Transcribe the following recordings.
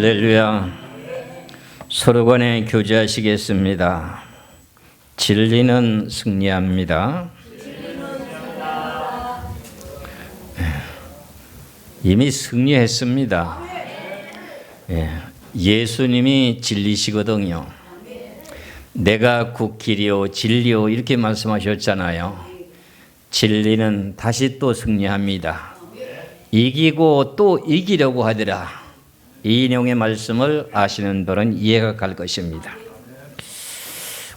할렐루야. 서로 간에 교제하시겠습니다. 진리는 승리합니다. 이미 승리했습니다. 예수님이 진리시거든요. 내가 곧 길이요 진리요 이렇게 말씀하셨잖아요. 진리는 다시 또 승리합니다. 이기고 또 이기려고 하더라. 이 내용의 말씀을 아시는 분은 이해가 갈 것입니다.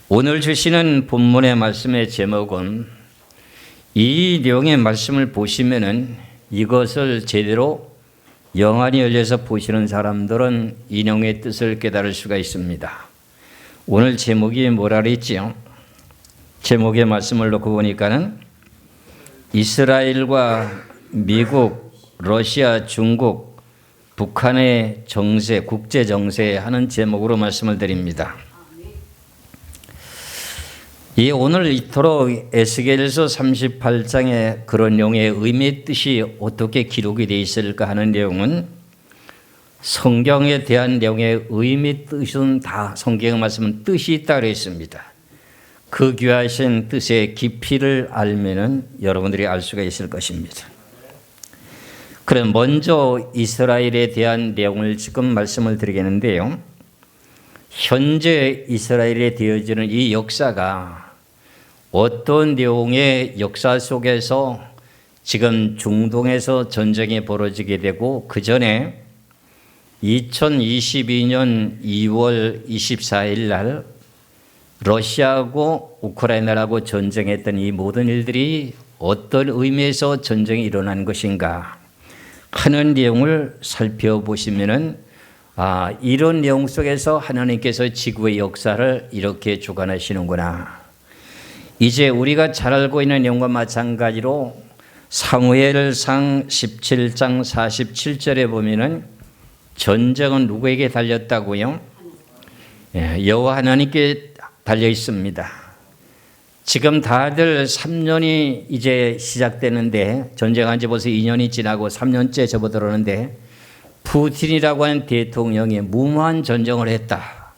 오늘 주시는 본문의 말씀의 제목은, 이 내용의 말씀을 보시면은 이것을 제대로 영안이 열려서 보시는 사람들은 이 내용의 뜻을 깨달을 수가 있습니다. 오늘 제목이 뭐라 그랬지요? 제목의 말씀을 놓고 보니까는 이스라엘과 미국, 러시아, 중국, 북한의 정세, 국제 정세 하는 제목으로 말씀을 드립니다. 이 오늘 이토록 에스겔서 38장에 그런 내용의 의미의 뜻이 어떻게 기록이 되어 있을까 하는 내용은, 성경에 대한 내용의 의미 뜻은 다 성경의 말씀은 뜻이 있다고 했습니다. 그 귀하신 뜻의 깊이를 알면은 여러분들이 알 수가 있을 것입니다. 그럼 먼저 이스라엘에 대한 내용을 지금 말씀을 드리겠는데요. 현재 이스라엘에 되어지는 이 역사가 어떤 내용의 역사 속에서 지금 중동에서 전쟁이 벌어지게 되고, 그 전에 2022년 2월 24일 날 러시아하고 우크라이나하고 전쟁했던 이 모든 일들이 어떤 의미에서 전쟁이 일어난 것인가 하는 내용을 살펴보시면은, 이런 내용 속에서 하나님께서 지구의 역사를 이렇게 주관하시는구나. 이제 우리가 잘 알고 있는 내용과 마찬가지로 사무엘상 17장 47절에 보면은 전쟁은 누구에게 달렸다고요? 여호와 하나님께 달려 있습니다. 지금 다들 3년이 이제 시작되는데, 전쟁한 지 벌써 2년이 지나고 3년째 접어들었는데, 푸틴이라고 하는 대통령이 무모한 전쟁을 했다.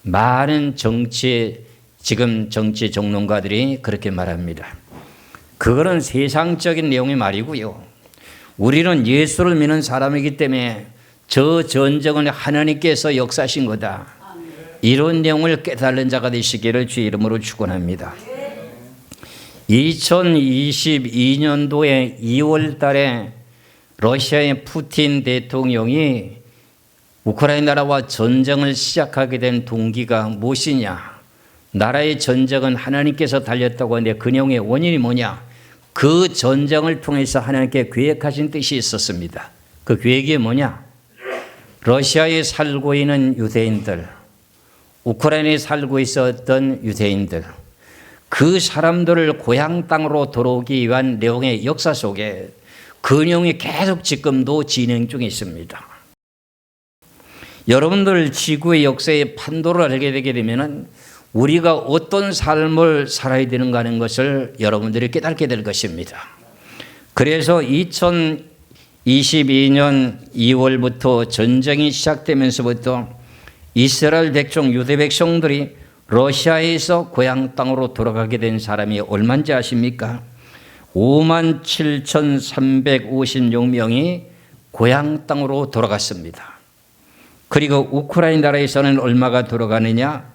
많은 지금 정치 종론가들이 그렇게 말합니다. 그거는 세상적인 내용의 말이고요. 우리는 예수를 믿는 사람이기 때문에 저 전쟁은 하나님께서 역사하신 거다. 이런 내용을 깨달은 자가 되시기를 주의 이름으로 축원합니다. 2022년도에 2월 달에 러시아의 푸틴 대통령이 우크라이나와 전쟁을 시작하게 된 동기가 무엇이냐? 나라의 전쟁은 하나님께서 달렸다고 하는데 그 내용의 원인이 뭐냐? 그 전쟁을 통해서 하나님께 계획하신 뜻이 있었습니다. 그 계획이 뭐냐? 러시아에 살고 있는 유대인들, 우크라이나에 살고 있었던 유대인들, 그 사람들을 고향 땅으로 돌아오기 위한 내용의 역사 속에 그 내용이 계속 지금도 진행 중에 있습니다. 여러분들 지구의 역사의 판도를 알게 되게 되면 우리가 어떤 삶을 살아야 되는가 하는 것을 여러분들이 깨닫게 될 것입니다. 그래서 2022년 2월부터 전쟁이 시작되면서부터 이스라엘 백성, 유대 백성들이 러시아에서 고향 땅으로 돌아가게 된 사람이 얼마인지 아십니까? 57,356명이 고향 땅으로 돌아갔습니다. 그리고 우크라이나 나라에서는 얼마가 돌아가느냐?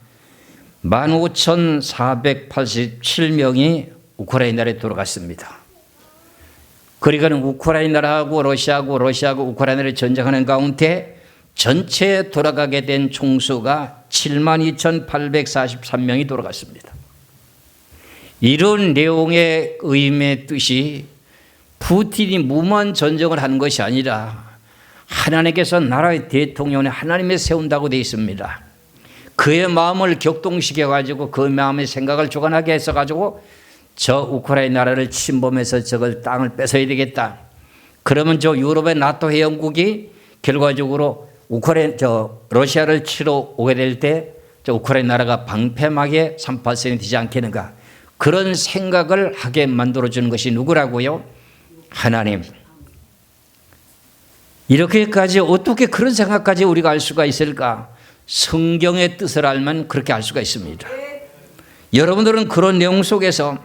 15,487명이 우크라이나에 돌아갔습니다. 그러니까 우크라이나하고 러시아하고 우크라이나를 전쟁하는 가운데 전체에 돌아가게 된 총수가 72,843명이 돌아갔습니다. 이런 내용의 의미의 뜻이 푸틴이 무모한 전쟁을 하는 것이 아니라 하나님께서 나라의 대통령을 하나님에 세운다고 되어 있습니다. 그의 마음을 격동시켜가지고 그 마음의 생각을 주관하게 해서가지고 저 우크라이나 나라를 침범해서 저걸 땅을 뺏어야 되겠다. 그러면 저 유럽의 나토 회원국이 결과적으로 러시아를 치러 오게 될 때 저 우크라이나 나라가 방패막에 38선이 되지 않겠는가. 그런 생각을 하게 만들어주는 것이 누구라고요? 하나님. 이렇게까지 어떻게 그런 생각까지 우리가 알 수가 있을까? 성경의 뜻을 알면 그렇게 알 수가 있습니다. 여러분들은 그런 내용 속에서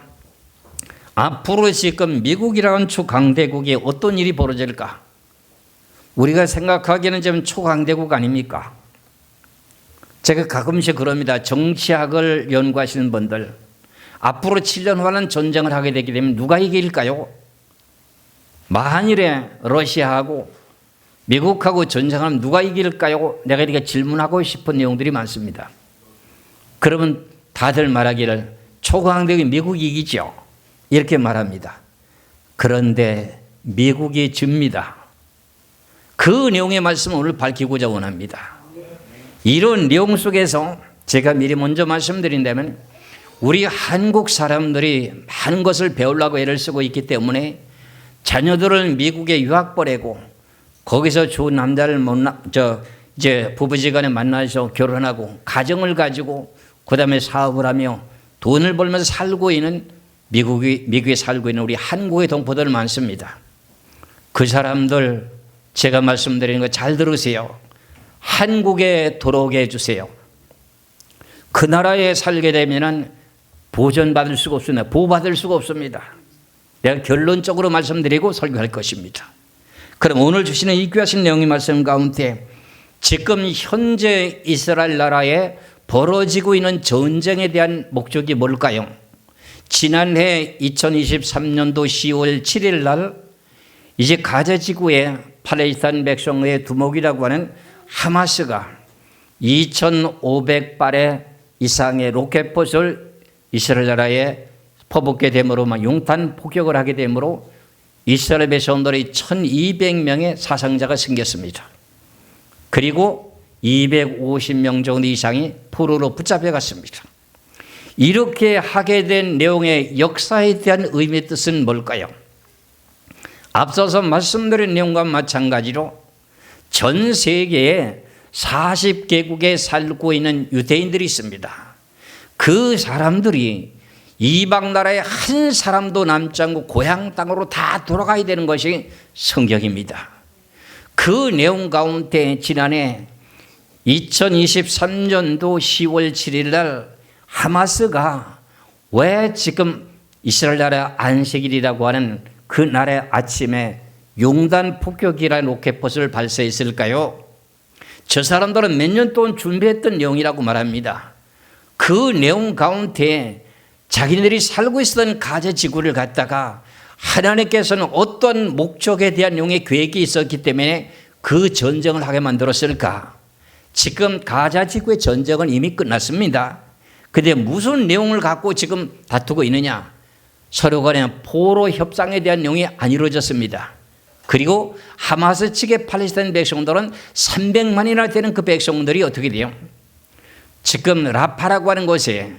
앞으로 지금 미국이라는 초강대국이 어떤 일이 벌어질까? 우리가 생각하기에는 좀 초강대국 아닙니까? 제가 가끔씩 그럽니다. 정치학을 연구하시는 분들, 앞으로 7년 후에는 전쟁을 하게 되게 되면 누가 이길까요? 만일에 러시아하고 미국하고 전쟁하면 누가 이길까요? 내가 이렇게 질문하고 싶은 내용들이 많습니다. 그러면 다들 말하기를 초강대국이 미국이 이기죠. 이렇게 말합니다. 그런데 미국이 집니다. 그 내용의 말씀을 오늘 밝히고자 원합니다. 이런 내용 속에서 제가 미리 먼저 말씀드린다면 우리 한국 사람들이 많은 것을 배우려고 애를 쓰고 있기 때문에 자녀들을 미국에 유학 보내고 거기서 좋은 남자를 이제 부부지간에 만나서 결혼하고 가정을 가지고 그다음에 사업을 하며 돈을 벌면서 살고 있는 미국에 살고 있는 우리 한국의 동포들 많습니다. 그 사람들 제가 말씀드리는 거 잘 들으세요. 한국에 돌아오게 해주세요. 그 나라에 살게 되면은 보전받을 수가 없습니다. 보호받을 수가 없습니다. 내가 결론적으로 말씀드리고 설교할 것입니다. 그럼 오늘 주시는 이 귀하신 내용의 말씀 가운데 지금 현재 이스라엘 나라에 벌어지고 있는 전쟁에 대한 목적이 뭘까요? 지난해 2023년도 10월 7일 날 이제 가자 지구에 팔레스타인 백성의 두목이라고 하는 하마스가 2,500발의 이상의 로켓포를 이스라엘 나라에 퍼붓게 되므로 용탄 폭격을 하게 되므로 이스라엘 백성들이 1,200명의 사상자가 생겼습니다. 그리고 250명 정도 이상이 포로로 붙잡혀갔습니다. 이렇게 하게 된 내용의 역사에 대한 의미의 뜻은 뭘까요? 앞서서 말씀드린 내용과 마찬가지로 전 세계에 40개국에 살고 있는 유대인들이 있습니다. 그 사람들이 이방 나라에 한 사람도 남지 않고 고향 땅으로 다 돌아가야 되는 것이 성경입니다. 그 내용 가운데 지난해 2023년도 10월 7일 날 하마스가 왜 지금 이스라엘 나라 안식일이라고 하는 그 날의 아침에 용단 폭격이라는 로켓포를 발사했을까요? 저 사람들은 몇 년 동안 준비했던 내용이라고 말합니다. 그 내용 가운데 자기네들이 살고 있었던 가자 지구를 갖다가 하나님께서는 어떤 목적에 대한 내용의 계획이 있었기 때문에 그 전쟁을 하게 만들었을까? 지금 가자 지구의 전쟁은 이미 끝났습니다. 그런데 무슨 내용을 갖고 지금 다투고 있느냐? 서로 간에 포로 협상에 대한 내용이 안 이루어졌습니다. 그리고 하마스 측의 팔레스타인 백성들은 300만이나 되는 그 백성들이 어떻게 돼요? 지금 라파라고 하는 곳에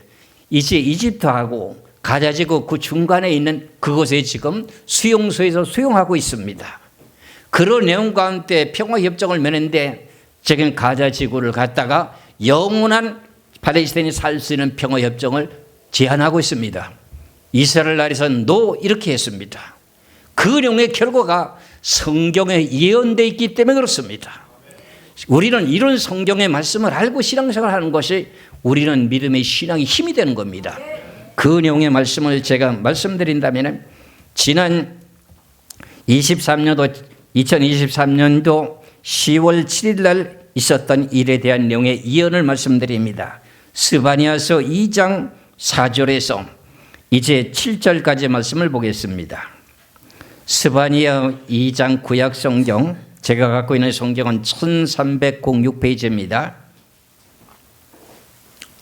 이제 이집트하고 가자지구 그 중간에 있는 그곳에 지금 수용소에서 수용하고 있습니다. 그런 내용 가운데 평화협정을 맺는데 지금 가자지구를 갖다가 영원한 팔레스타인이 살 수 있는 평화협정을 제안하고 있습니다. 이스라엘 나라에서는 노 이렇게 했습니다. 그 내용의 결과가 성경에 예언되어 있기 때문에 그렇습니다. 우리는 이런 성경의 말씀을 알고 신앙생활을 하는 것이 우리는 믿음의 신앙의 힘이 되는 겁니다. 그 내용의 말씀을 제가 말씀드린다면 지난 2023년도 10월 7일 날 있었던 일에 대한 내용의 예언을 말씀드립니다. 스바냐서 2장 4절에서 이제 7절까지 말씀을 보겠습니다. 스바냐 2장 구약 성경, 제가 갖고 있는 성경은 1306페이지입니다.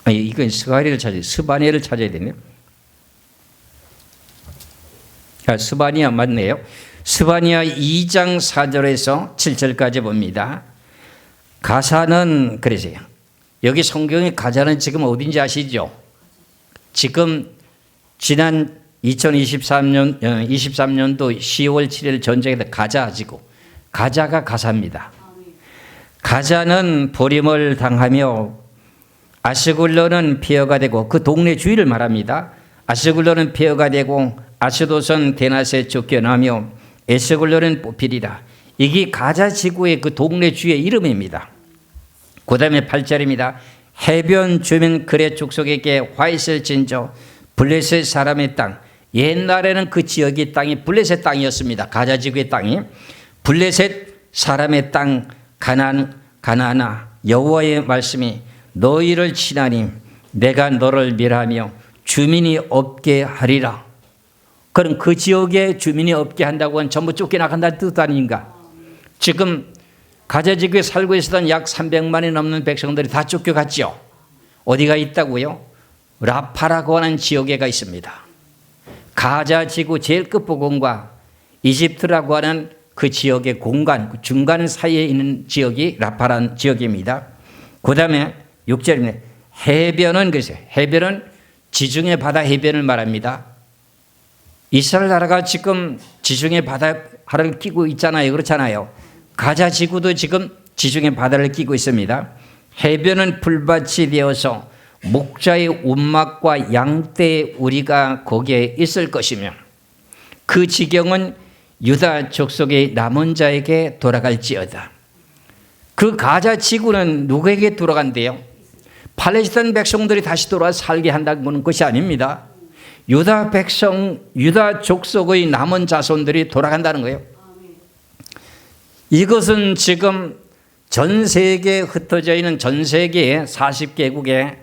이건 스바냐를 찾아야 되네요. 스바냐 맞네요. 스바냐 2장 4절에서 7절까지 봅니다. 가사는 그러세요. 여기 성경의 가사는 지금 어딘지 아시죠? 지금 지난 23년도 10월 7일 전쟁에서 가자지고 가자가 가사입니다. 가자는 버림을 당하며 아스글론은 폐허가 되고 그 동네 주위를 말합니다. 아스글론은 폐허가 되고 아스도선 데낫에 쫓겨나며 에스글론은 뽑히리라. 이게 가자 지구의 그 동네 주의 이름입니다. 그 다음에 8절입니다. 해변 주민 그레 족속에게 화이셀진저 블레셋 사람의 땅. 옛날에는 그 지역의 땅이 블레셋 땅이었습니다. 가자 지구의 땅이. 블레셋 사람의 땅 가나안아 여호와의 말씀이 너희를 치나니 내가 너를 멸하며 주민이 없게 하리라. 그럼 그 지역에 주민이 없게 한다고 하면 전부 쫓겨나간다는 뜻 아닌가? 지금 가자 지구에 살고 있었던 약 300만이 넘는 백성들이 다 쫓겨갔죠. 어디가 있다고요? 라파라고 하는 지역에가 있습니다. 가자 지구 제일 끝부분과 이집트라고 하는 그 지역의 공간, 그 중간 사이에 있는 지역이 라파라는 지역입니다. 그 다음에 6절입니다. 해변은 그래서 해변은 지중해 바다 해변을 말합니다. 이스라엘 나라가 지금 지중해 바다를 끼고 있잖아요. 그렇잖아요. 가자 지구도 지금 지중해 바다를 끼고 있습니다. 해변은 풀밭이 되어서 목자의 운막과 양떼의 우리가 거기에 있을 것이며 그 지경은 유다 족속의 남은 자에게 돌아갈지어다. 그 가자 지구는 누구에게 돌아간대요? 팔레스타인 백성들이 다시 돌아와 살게 한다는 것이 아닙니다. 유다 백성, 유다 족속의 남은 자손들이 돌아간다는 거예요. 이것은 지금 전 세계에 흩어져 있는 전 세계의 40개국에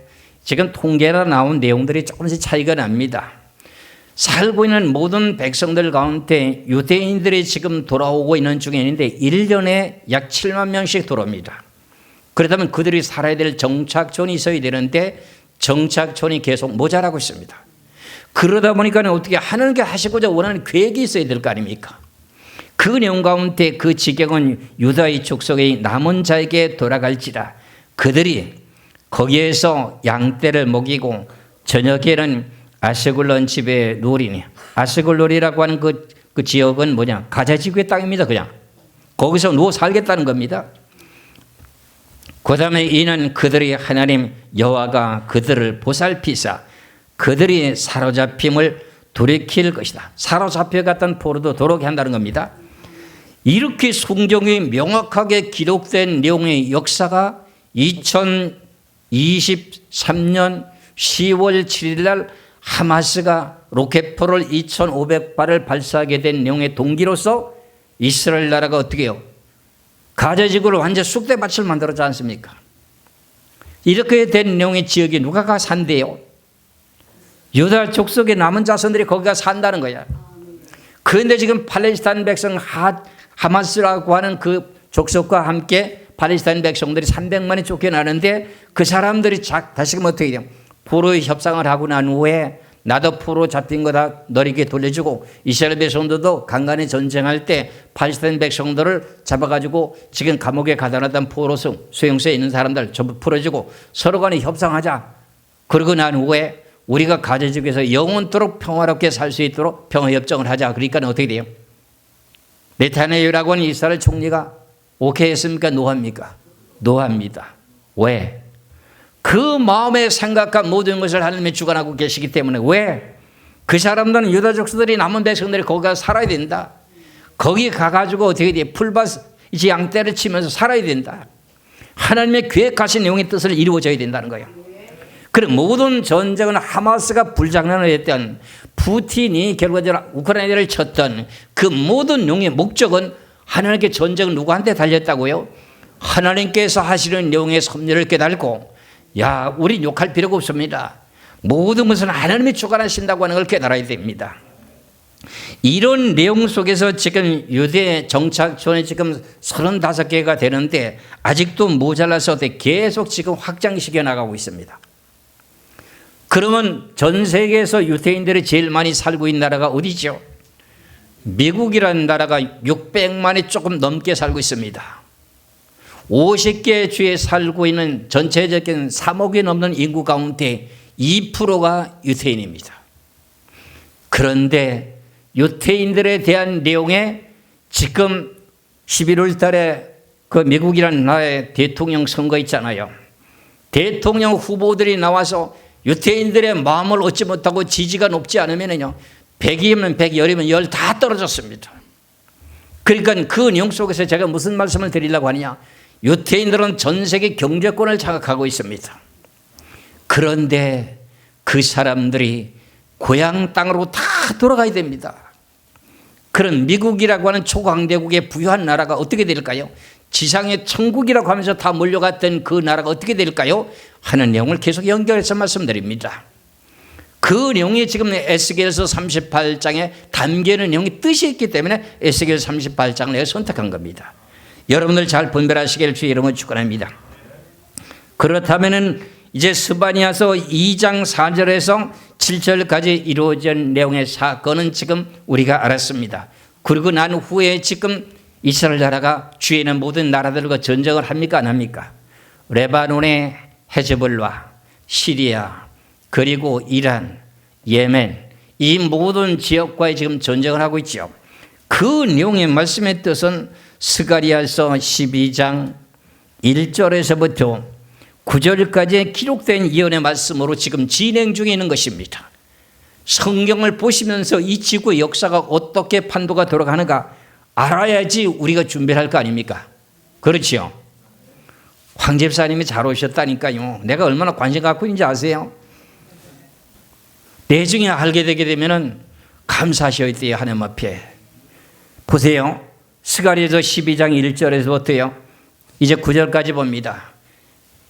지금 통계로 나온 내용들이 조금씩 차이가 납니다. 살고 있는 모든 백성들 가운데 유대인들이 지금 돌아오고 있는 중에 있는데 1년에 약 7만 명씩 돌아옵니다. 그렇다면 그들이 살아야 될 정착촌이 있어야 되는데 정착촌이 계속 모자라고 있습니다. 그러다 보니까 어떻게 하나님께 하시고자 원하는 계획이 있어야 될 거 아닙니까? 그 내용 가운데 그 지경은 유다의 족속의 남은 자에게 돌아갈지라. 그들이 거기에서 양떼를 먹이고 저녁에는 아스글론 집에 누리니. 아스글론이라고 하는 그 지역은 뭐냐? 가자 지구의 땅입니다. 그냥 거기서 누워 살겠다는 겁니다. 그 다음에 이는 그들이 하나님 여호와가 그들을 보살피사 그들이 사로잡힘을 돌이킬 것이다. 사로잡혀갔던 포로도 돌아오게 한다는 겁니다. 이렇게 성경이 명확하게 기록된 내용의 역사가 2023년 10월 7일 날 하마스가 로켓포를 2,500발을 발사하게 된 내용의 동기로서 이스라엘 나라가 어떻게 해요? 가자 지구를 완전 쑥대밭을 만들었지 않습니까? 이렇게 된 내용의 지역에 누가 가 산대요? 유다 족속의 남은 자손들이 거기가 산다는 거야. 그런데 지금 팔레스타인 백성 하마스라고 하는 그 족속과 함께 팔레스타인 백성들이 300만이 쫓겨나는데 그 사람들이 다시금 어떻게 돼요? 포로의 협상을 하고 난 후에 나도 포로 잡힌 거다 너에게 돌려주고 이스라엘 백성들도 간간히 전쟁할 때 팔레스타인 백성들을 잡아가지고 지금 감옥에 가둬놨던 포로 수용소에 있는 사람들 전부 풀어주고 서로 간에 협상하자. 그러고 난 후에 우리가 가자 지구에서 영원토록 평화롭게 살 수 있도록 평화협정을 하자. 그러니까 어떻게 돼요? 네타냐후라고 하는 이스라엘 총리가 오케이 했습니까? 노합니까? 노합니다. 왜? 그 마음에 생각한 모든 것을 하나님이 주관하고 계시기 때문에. 왜? 그 사람들은 유다 족속들이 남은 백성들이 거기 가서 살아야 된다. 거기 가가지고 어떻게 돼? 풀밭 이제 양떼를 치면서 살아야 된다. 하나님의 계획하신 내용의 뜻을 이루어져야 된다는 거예요. 그래 모든 전쟁은 하마스가 불장난을 했던 푸틴이 결과적으로 우크라이나를 쳤던 그 모든 내용의 목적은 하나님께 전쟁은 누구한테 달렸다고요? 하나님께서 하시는 내용의 섭리를 깨달고 야 우리 욕할 필요가 없습니다. 모든 것은 하나님이 주관하신다고 하는 걸 깨달아야 됩니다. 이런 내용 속에서 지금 유대 정착촌이 지금 35개가 되는데 아직도 모자라서 계속 지금 확장시켜 나가고 있습니다. 그러면 전 세계에서 유대인들이 제일 많이 살고 있는 나라가 어디죠? 미국이라는 나라가 600만이 조금 넘게 살고 있습니다. 50개 주에 살고 있는 전체적인 3억이 넘는 인구 가운데 2%가 유대인입니다. 그런데 유대인들에 대한 내용에 지금 11월 달에 그 미국이라는 나라의 대통령 선거 있잖아요. 대통령 후보들이 나와서 유대인들의 마음을 얻지 못하고 지지가 높지 않으면요 100이면 100, 10이면 10 다 떨어졌습니다. 그러니까 그 내용 속에서 제가 무슨 말씀을 드리려고 하느냐, 유태인들은 전 세계 경제권을 장악하고 있습니다. 그런데 그 사람들이 고향 땅으로 다 돌아가야 됩니다. 그런 미국이라고 하는 초강대국의 부유한 나라가 어떻게 될까요? 지상의 천국이라고 하면서 다 몰려갔던 그 나라가 어떻게 될까요? 하는 내용을 계속 연결해서 말씀드립니다. 그 내용이 지금 에스겔서 38장에 담겨있는 내용이 뜻이 있기 때문에 에스겔 38장을 내가 선택한 겁니다. 여러분들 잘 분별하시길 주의 이름으로 축원합니다. 그렇다면은 이제 스바냐서 2장 4절에서 7절까지 이루어진 내용의 사건은 지금 우리가 알았습니다. 그리고 난 후에 지금 이스라엘 나라가 주위에 있는 모든 나라들과 전쟁을 합니까 안 합니까? 레바논의 헤즈볼라, 시리아, 그리고 이란, 예멘, 이 모든 지역과의 지금 전쟁을 하고 있죠. 그 내용의 말씀의 뜻은 스가랴서 12장 1절에서부터 9절까지 기록된 예언의 말씀으로 지금 진행 중에 있는 것입니다. 성경을 보시면서 이 지구의 역사가 어떻게 판도가 돌아가는가 알아야지 우리가 준비를 할 거 아닙니까? 그렇지요. 황 집사님이 잘 오셨다니까요. 내가 얼마나 관심 갖고 있는지 아세요? 내중에 알게 되게 되면 감사하셔야 돼요. 하나님 앞에. 보세요. 스가랴서 12장 1절에서부터요. 이제 9절까지 봅니다.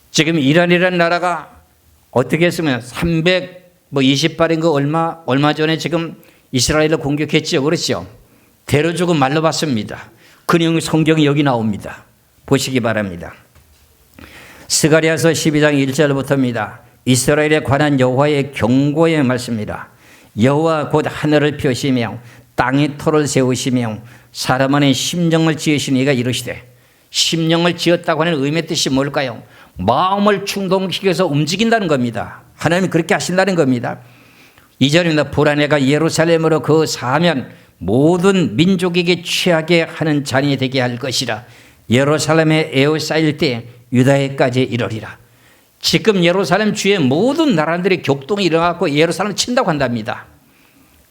지금 이란이라는 나라가 어떻게 했으면 328인가 얼마 전에 지금 이스라엘을 공격했죠. 그렇죠. 대로 죽은 말로 봤습니다. 그 내용 성경이 여기 나옵니다. 보시기 바랍니다. 스가랴서 12장 1절부터입니다. 이스라엘에 관한 여호와의 경고의 말씀입니다. 여호와 곧 하늘을 펴시며 땅에 터를 세우시며 사람 안에 심령을 지으시니가 이르시되, 심령을 지었다고 하는 의미의 뜻이 뭘까요? 마음을 충동시켜서 움직인다는 겁니다. 하나님이 그렇게 하신다는 겁니다. 2절입니다. 보라 내가 예루살렘으로 그 사하면 모든 민족에게 취하게 하는 잔이 되게 할 것이라. 예루살렘에 에워싸일 때 유다에까지 이르리라. 지금 예루살렘 주위의 모든 나라들이 격동이 일어나고 예루살렘을 친다고 한답니다.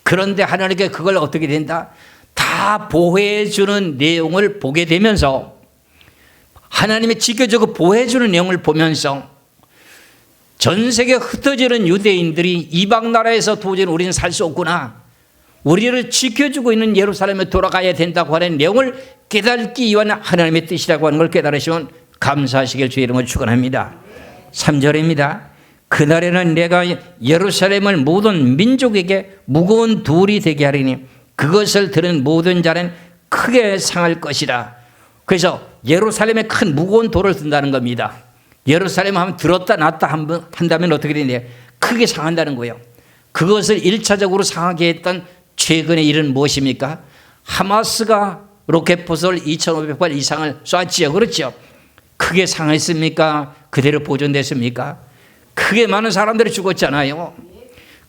그런데 하나님께 그걸 어떻게 된다? 다 보호해 주는 내용을 보게 되면서, 하나님이 지켜주고 보호해 주는 내용을 보면서 전 세계 흩어지는 유대인들이 이방 나라에서 도저히 우리는 살 수 없구나, 우리를 지켜주고 있는 예루살렘에 돌아가야 된다고 하는 내용을 깨닫기 위한 하나님의 뜻이라고 하는 걸 깨달으시면 감사하시길 주의 이름으로 축원합니다. 3절입니다. 그날에는 내가 예루살렘을 모든 민족에게 무거운 돌이 되게 하리니 그것을 들은 모든 자는 크게 상할 것이라. 그래서 예루살렘에 큰 무거운 돌을 든다는 겁니다. 예루살렘 하면 들었다 놨다 한다면 어떻게 되냐? 크게 상한다는 거예요. 그것을 1차적으로 상하게 했던 최근의 일은 무엇입니까? 하마스가 로켓포를 2,500발 이상을 쐈지요. 그렇죠? 크게 상했습니까? 그대로 보존됐습니까? 크게 많은 사람들이 죽었잖아요.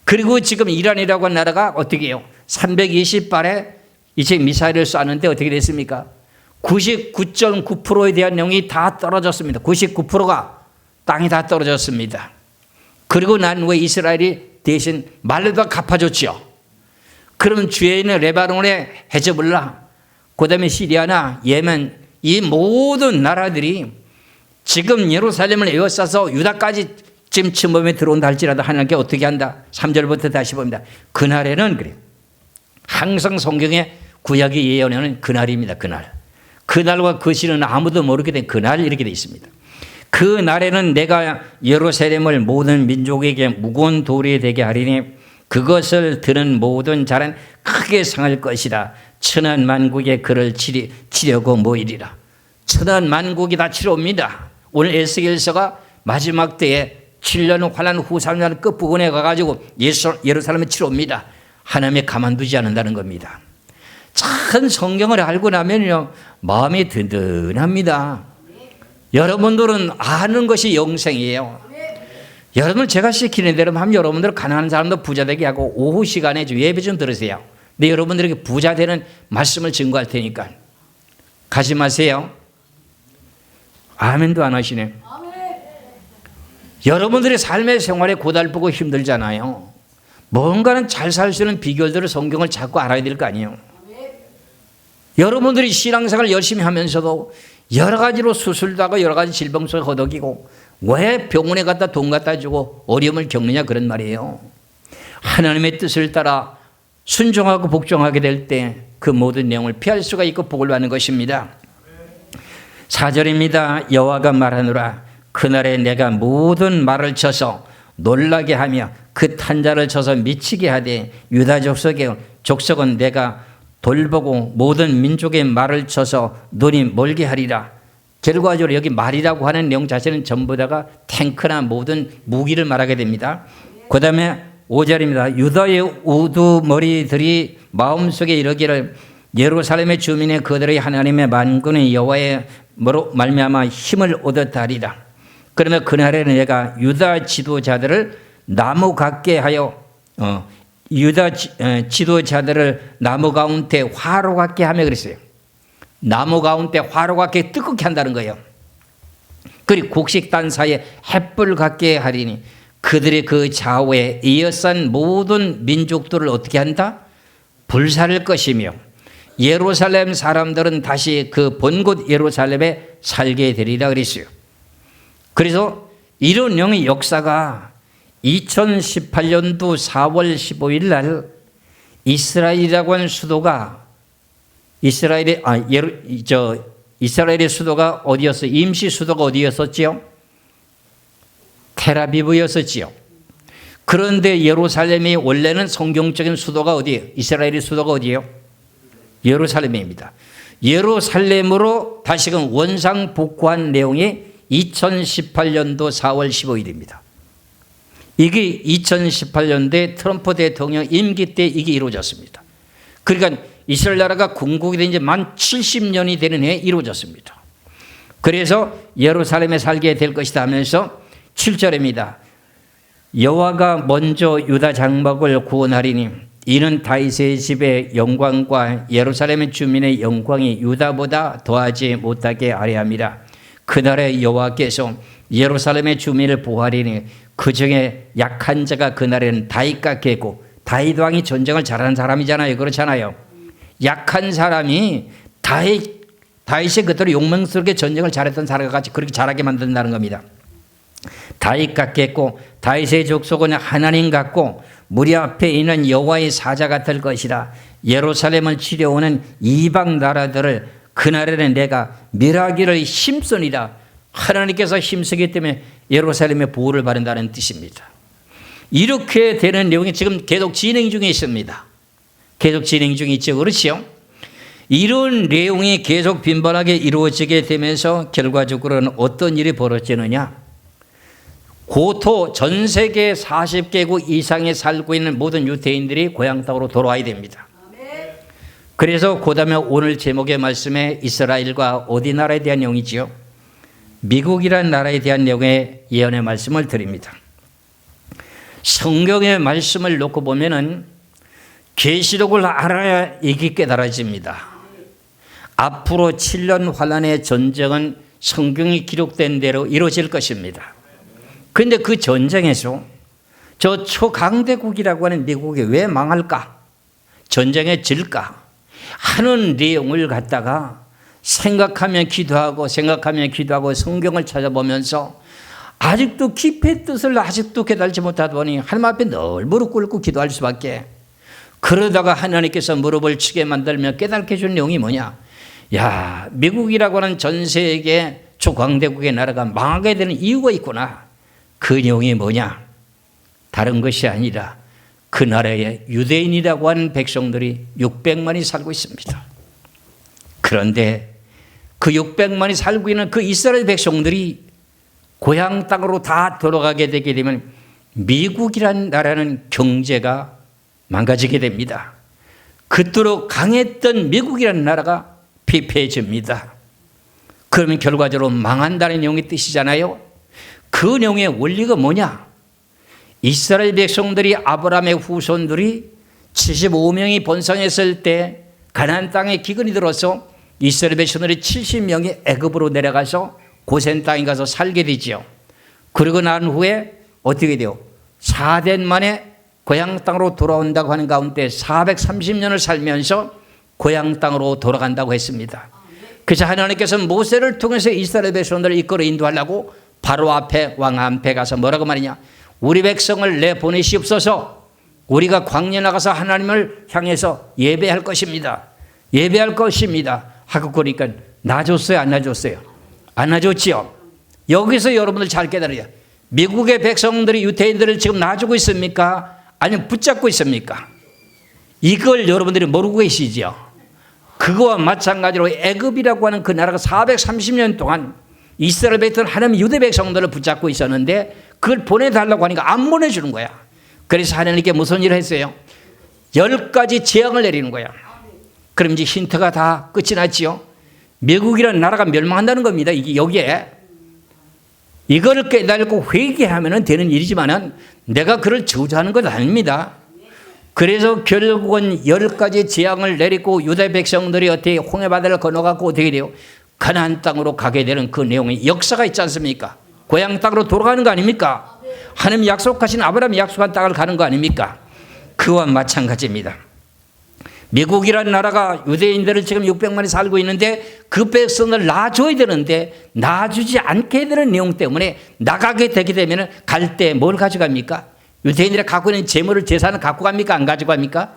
그리고 지금 이란이라고 하는 나라가 어떻게 해요? 320발의 이제 미사일을 쐈는데 어떻게 됐습니까? 99.9%에 대한 내용이 다 떨어졌습니다. 99%가 땅이 다 떨어졌습니다. 그리고 난 후에 이스라엘이 대신 말로 다 갚아줬죠. 그러면 주위에 있는 레바논의 헤즈볼라, 그 다음에 시리아나 예멘, 이 모든 나라들이 지금 예루살렘을 에워싸서 유다까지 지금 침범에 들어온다 할지라도 하나님께 어떻게 한다? 3절부터 다시 봅니다. 그날에는 그래요. 항상 성경에 구약이 예언하는 그날입니다. 그날과 그 시는 아무도 모르게 된 그날 이렇게 되어 있습니다. 그 날에는 내가 예루살렘을 모든 민족에게 무거운 돌이 되게 하리니 그것을 들은 모든 자는 크게 상할 것이라. 천한 만국의 그를 치려고 모이리라. 천한 만국이 다 치러옵니다. 오늘 에스겔서가 마지막 때에 7년 환란 후 3년 끝부분에 가가지고 예루살렘에 치러옵니다. 하나님이 가만두지 않는다는 겁니다. 참 성경을 알고 나면요 마음이 든든합니다. 여러분들은 아는 것이 영생이에요. 여러분 제가 시키는 대로 하면 여러분들 가난한 사람도 부자 되게 하고 오후 시간에 좀 예배 좀 들으세요. 근데 여러분들에게 부자 되는 말씀을 증거할 테니까 가지 마세요. 아멘도 안 하시네. 여러분들의 삶의 생활에 고달프고 힘들잖아요. 뭔가는 잘 살 수 있는 비결들을 성경을 자꾸 알아야 될 거 아니에요. 여러분들이 신앙생활 열심히 하면서도 여러 가지로 수술도 하고 여러 가지 질병 속에 허덕이고 왜 병원에 갖다 돈 갖다 주고 어려움을 겪느냐 그런 말이에요. 하나님의 뜻을 따라 순종하고 복종하게 될 때 그 모든 내용을 피할 수가 있고 복을 받는 것입니다. 4절입니다. 여호와가 말하노라 그날에 내가 모든 말을 쳐서 놀라게 하며 그 탄자를 쳐서 미치게 하되 유다 족속은 내가 돌보고 모든 민족의 말을 쳐서 눈이 멀게 하리라. 결과적으로 여기 말이라고 하는 내용 자체는 전부 다가 탱크나 모든 무기를 말하게 됩니다. 그 다음에 5절입니다. 유다의 우두머리들이 마음속에 이르기를 예루살렘의 주민의 그들의 하나님의 만군의 여호와의 말미암아 힘을 얻었다 하리라. 그러면 그날에는 내가 유다 지도자들을 나무 같게 하여 유다 지도자들을 나무 가운데 화로 같게 하며 그랬어요. 나무 가운데 화로 같게 뜨겁게 한다는 거예요. 그리고 곡식단 사이에 햇불 같게 하리니 그들의 그 좌우에 이어싼 모든 민족들을 어떻게 한다? 불살을 것이며 예루살렘 사람들은 다시 그 본곳 예루살렘에 살게 되리라 그랬어요. 그래서 이런 영의 역사가 2018년도 4월 15일 날 이스라엘이라고 하는 수도가 이스라엘의 수도가 어디였어요? 임시 수도가 어디였었지요? 텔아비브였었지요. 그런데 예루살렘이 원래는 성경적인 수도가 어디예요? 이스라엘의 수도가 어디예요? 예루살렘입니다. 예루살렘으로 다시금 원상 복구한 내용이 2018년도 4월 15일입니다. 이게 2018년도에 트럼프 대통령 임기 때 이게 이루어졌습니다. 그러니까 이스라엘 나라가 건국이 된 지 만 70년이 되는 해에 이루어졌습니다. 그래서 예루살렘에 살게 될 것이다 하면서 7절입니다. 여호와가 먼저 유다 장막을 구원하리니 이는 다윗의 집의 영광과 예루살렘의 주민의 영광이 유다보다 더하지 못하게 하려 함이라. 그날에 여호와께서 예루살렘의 주민을 보호하리니 그중에 약한 자가 그날에는 다윗 같겠고, 다윗 왕이 전쟁을 잘하는 사람이잖아요. 그렇잖아요. 약한 사람이 다윗이 그대로 용맹스럽게 전쟁을 잘했던 사람과 같이 그렇게 잘하게 만든다는 겁니다. 다윗 같겠고 다윗의 족속은 하나님 같고 무리 앞에 있는 여호와의 사자 같을 것이라. 예루살렘을 치려오는 이방 나라들을 그날에는 내가 멸하기를 힘쓰리라. 하나님께서 힘쓰기 때문에 예루살렘의 보호를 받는다는 뜻입니다. 이렇게 되는 내용이 지금 계속 진행 중에 있습니다. 계속 진행 중에 있죠. 그렇지요? 이런 내용이 계속 빈번하게 이루어지게 되면서 결과적으로는 어떤 일이 벌어지느냐? 고토 전 세계 40개국 이상에 살고 있는 모든 유대인들이 고향 땅으로 돌아와야 됩니다. 그래서 그 다음에 오늘 제목의 말씀에 이스라엘과 어디 나라에 대한 내용이지요? 미국이라는 나라에 대한 내용의 예언의 말씀을 드립니다. 성경의 말씀을 놓고 보면은 계시록을 알아야 이게 깨달아집니다. 앞으로 7년 환란의 전쟁은 성경이 기록된 대로 이루어질 것입니다. 그런데 그 전쟁에서 저 초강대국이라고 하는 미국이 왜 망할까? 전쟁에 질까? 하는 내용을 갖다가 생각하며 기도하고 성경을 찾아보면서 아직도 깊이의 뜻을 아직도 깨달지 못하다 보니 하나님 앞에 늘 무릎 꿇고 기도할 수밖에. 그러다가 하나님께서 무릎을 치게 만들며 깨닫게 해준 내용이 뭐냐? 야, 미국이라고 하는 전 세계 초강대국의 나라가 망하게 되는 이유가 있구나. 그 내용이 뭐냐? 다른 것이 아니라 그 나라에 유대인이라고 하는 백성들이 600만이 살고 있습니다. 그런데 그 600만이 살고 있는 그 이스라엘 백성들이 고향 땅으로 다 돌아가게 되게 되면 미국이라는 나라는 경제가 망가지게 됩니다. 그토록 강했던 미국이라는 나라가 피폐해집니다. 그러면 결과적으로 망한다는 내용의 뜻이잖아요. 그 내용의 원리가 뭐냐? 이스라엘 백성들이 아브라함의 후손들이 75명이 번성했을 때 가나안 땅에 기근이 들어서 이스라엘 백성들이 70명이 애굽으로 내려가서 고센 땅에 가서 살게 되죠. 그러고 난 후에 어떻게 돼요? 4년 만에 고향 땅으로 돌아온다고 하는 가운데 430년을 살면서 고향 땅으로 돌아간다고 했습니다. 그래서 하나님께서 모세를 통해서 이스라엘 백성들을 이끌어 인도하려고 바로 앞에 왕 앞에 가서 뭐라고 말이냐, 우리 백성을 내보내시옵소서. 우리가 광야 나가서 하나님을 향해서 예배할 것입니다. 예배할 것입니다 하고 그러니까 놔줬어요, 안 놔줬어요? 안 놔줬지요. 여기서 여러분들 잘 깨달아요. 미국의 백성들이 유대인들을 지금 놔주고 있습니까? 아니면 붙잡고 있습니까? 이걸 여러분들이 모르고 계시죠. 그거와 마찬가지로 애굽이라고 하는 그 나라가 430년 동안 이스라엘 백성 하나님 유대 백성들을 붙잡고 있었는데 그걸 보내달라고 하니까 안 보내주는 거야. 그래서 하나님께 무슨 일을 했어요? 10가지 재앙을 내리는 거야. 그럼 이제 힌트가 다 끝이 났지요. 미국이라는 나라가 멸망한다는 겁니다. 이게 여기에 이거를 깨달고 회개하면 되는 일이지만은 내가 그를 저주하는 건 아닙니다. 그래서 결국은 10가지 재앙을 내리고 유대 백성들이 어떻게 홍해바다를 건너가고 어떻게 돼요? 가나안 땅으로 가게 되는 그 내용의 역사가 있지 않습니까? 고향 땅으로 돌아가는 거 아닙니까? 하나님 약속하신 아브라함이 약속한 땅을 가는 거 아닙니까? 그와 마찬가지입니다. 미국이라는 나라가 유대인들을 지금 600만이 살고 있는데 그 백성을 놔줘야 되는데 놔주지 않게 되는 내용 때문에 나가게 되게 되면 갈 때 뭘 가져갑니까? 유대인들이 갖고 있는 재물을 재산을 갖고 갑니까? 안 가지고 갑니까?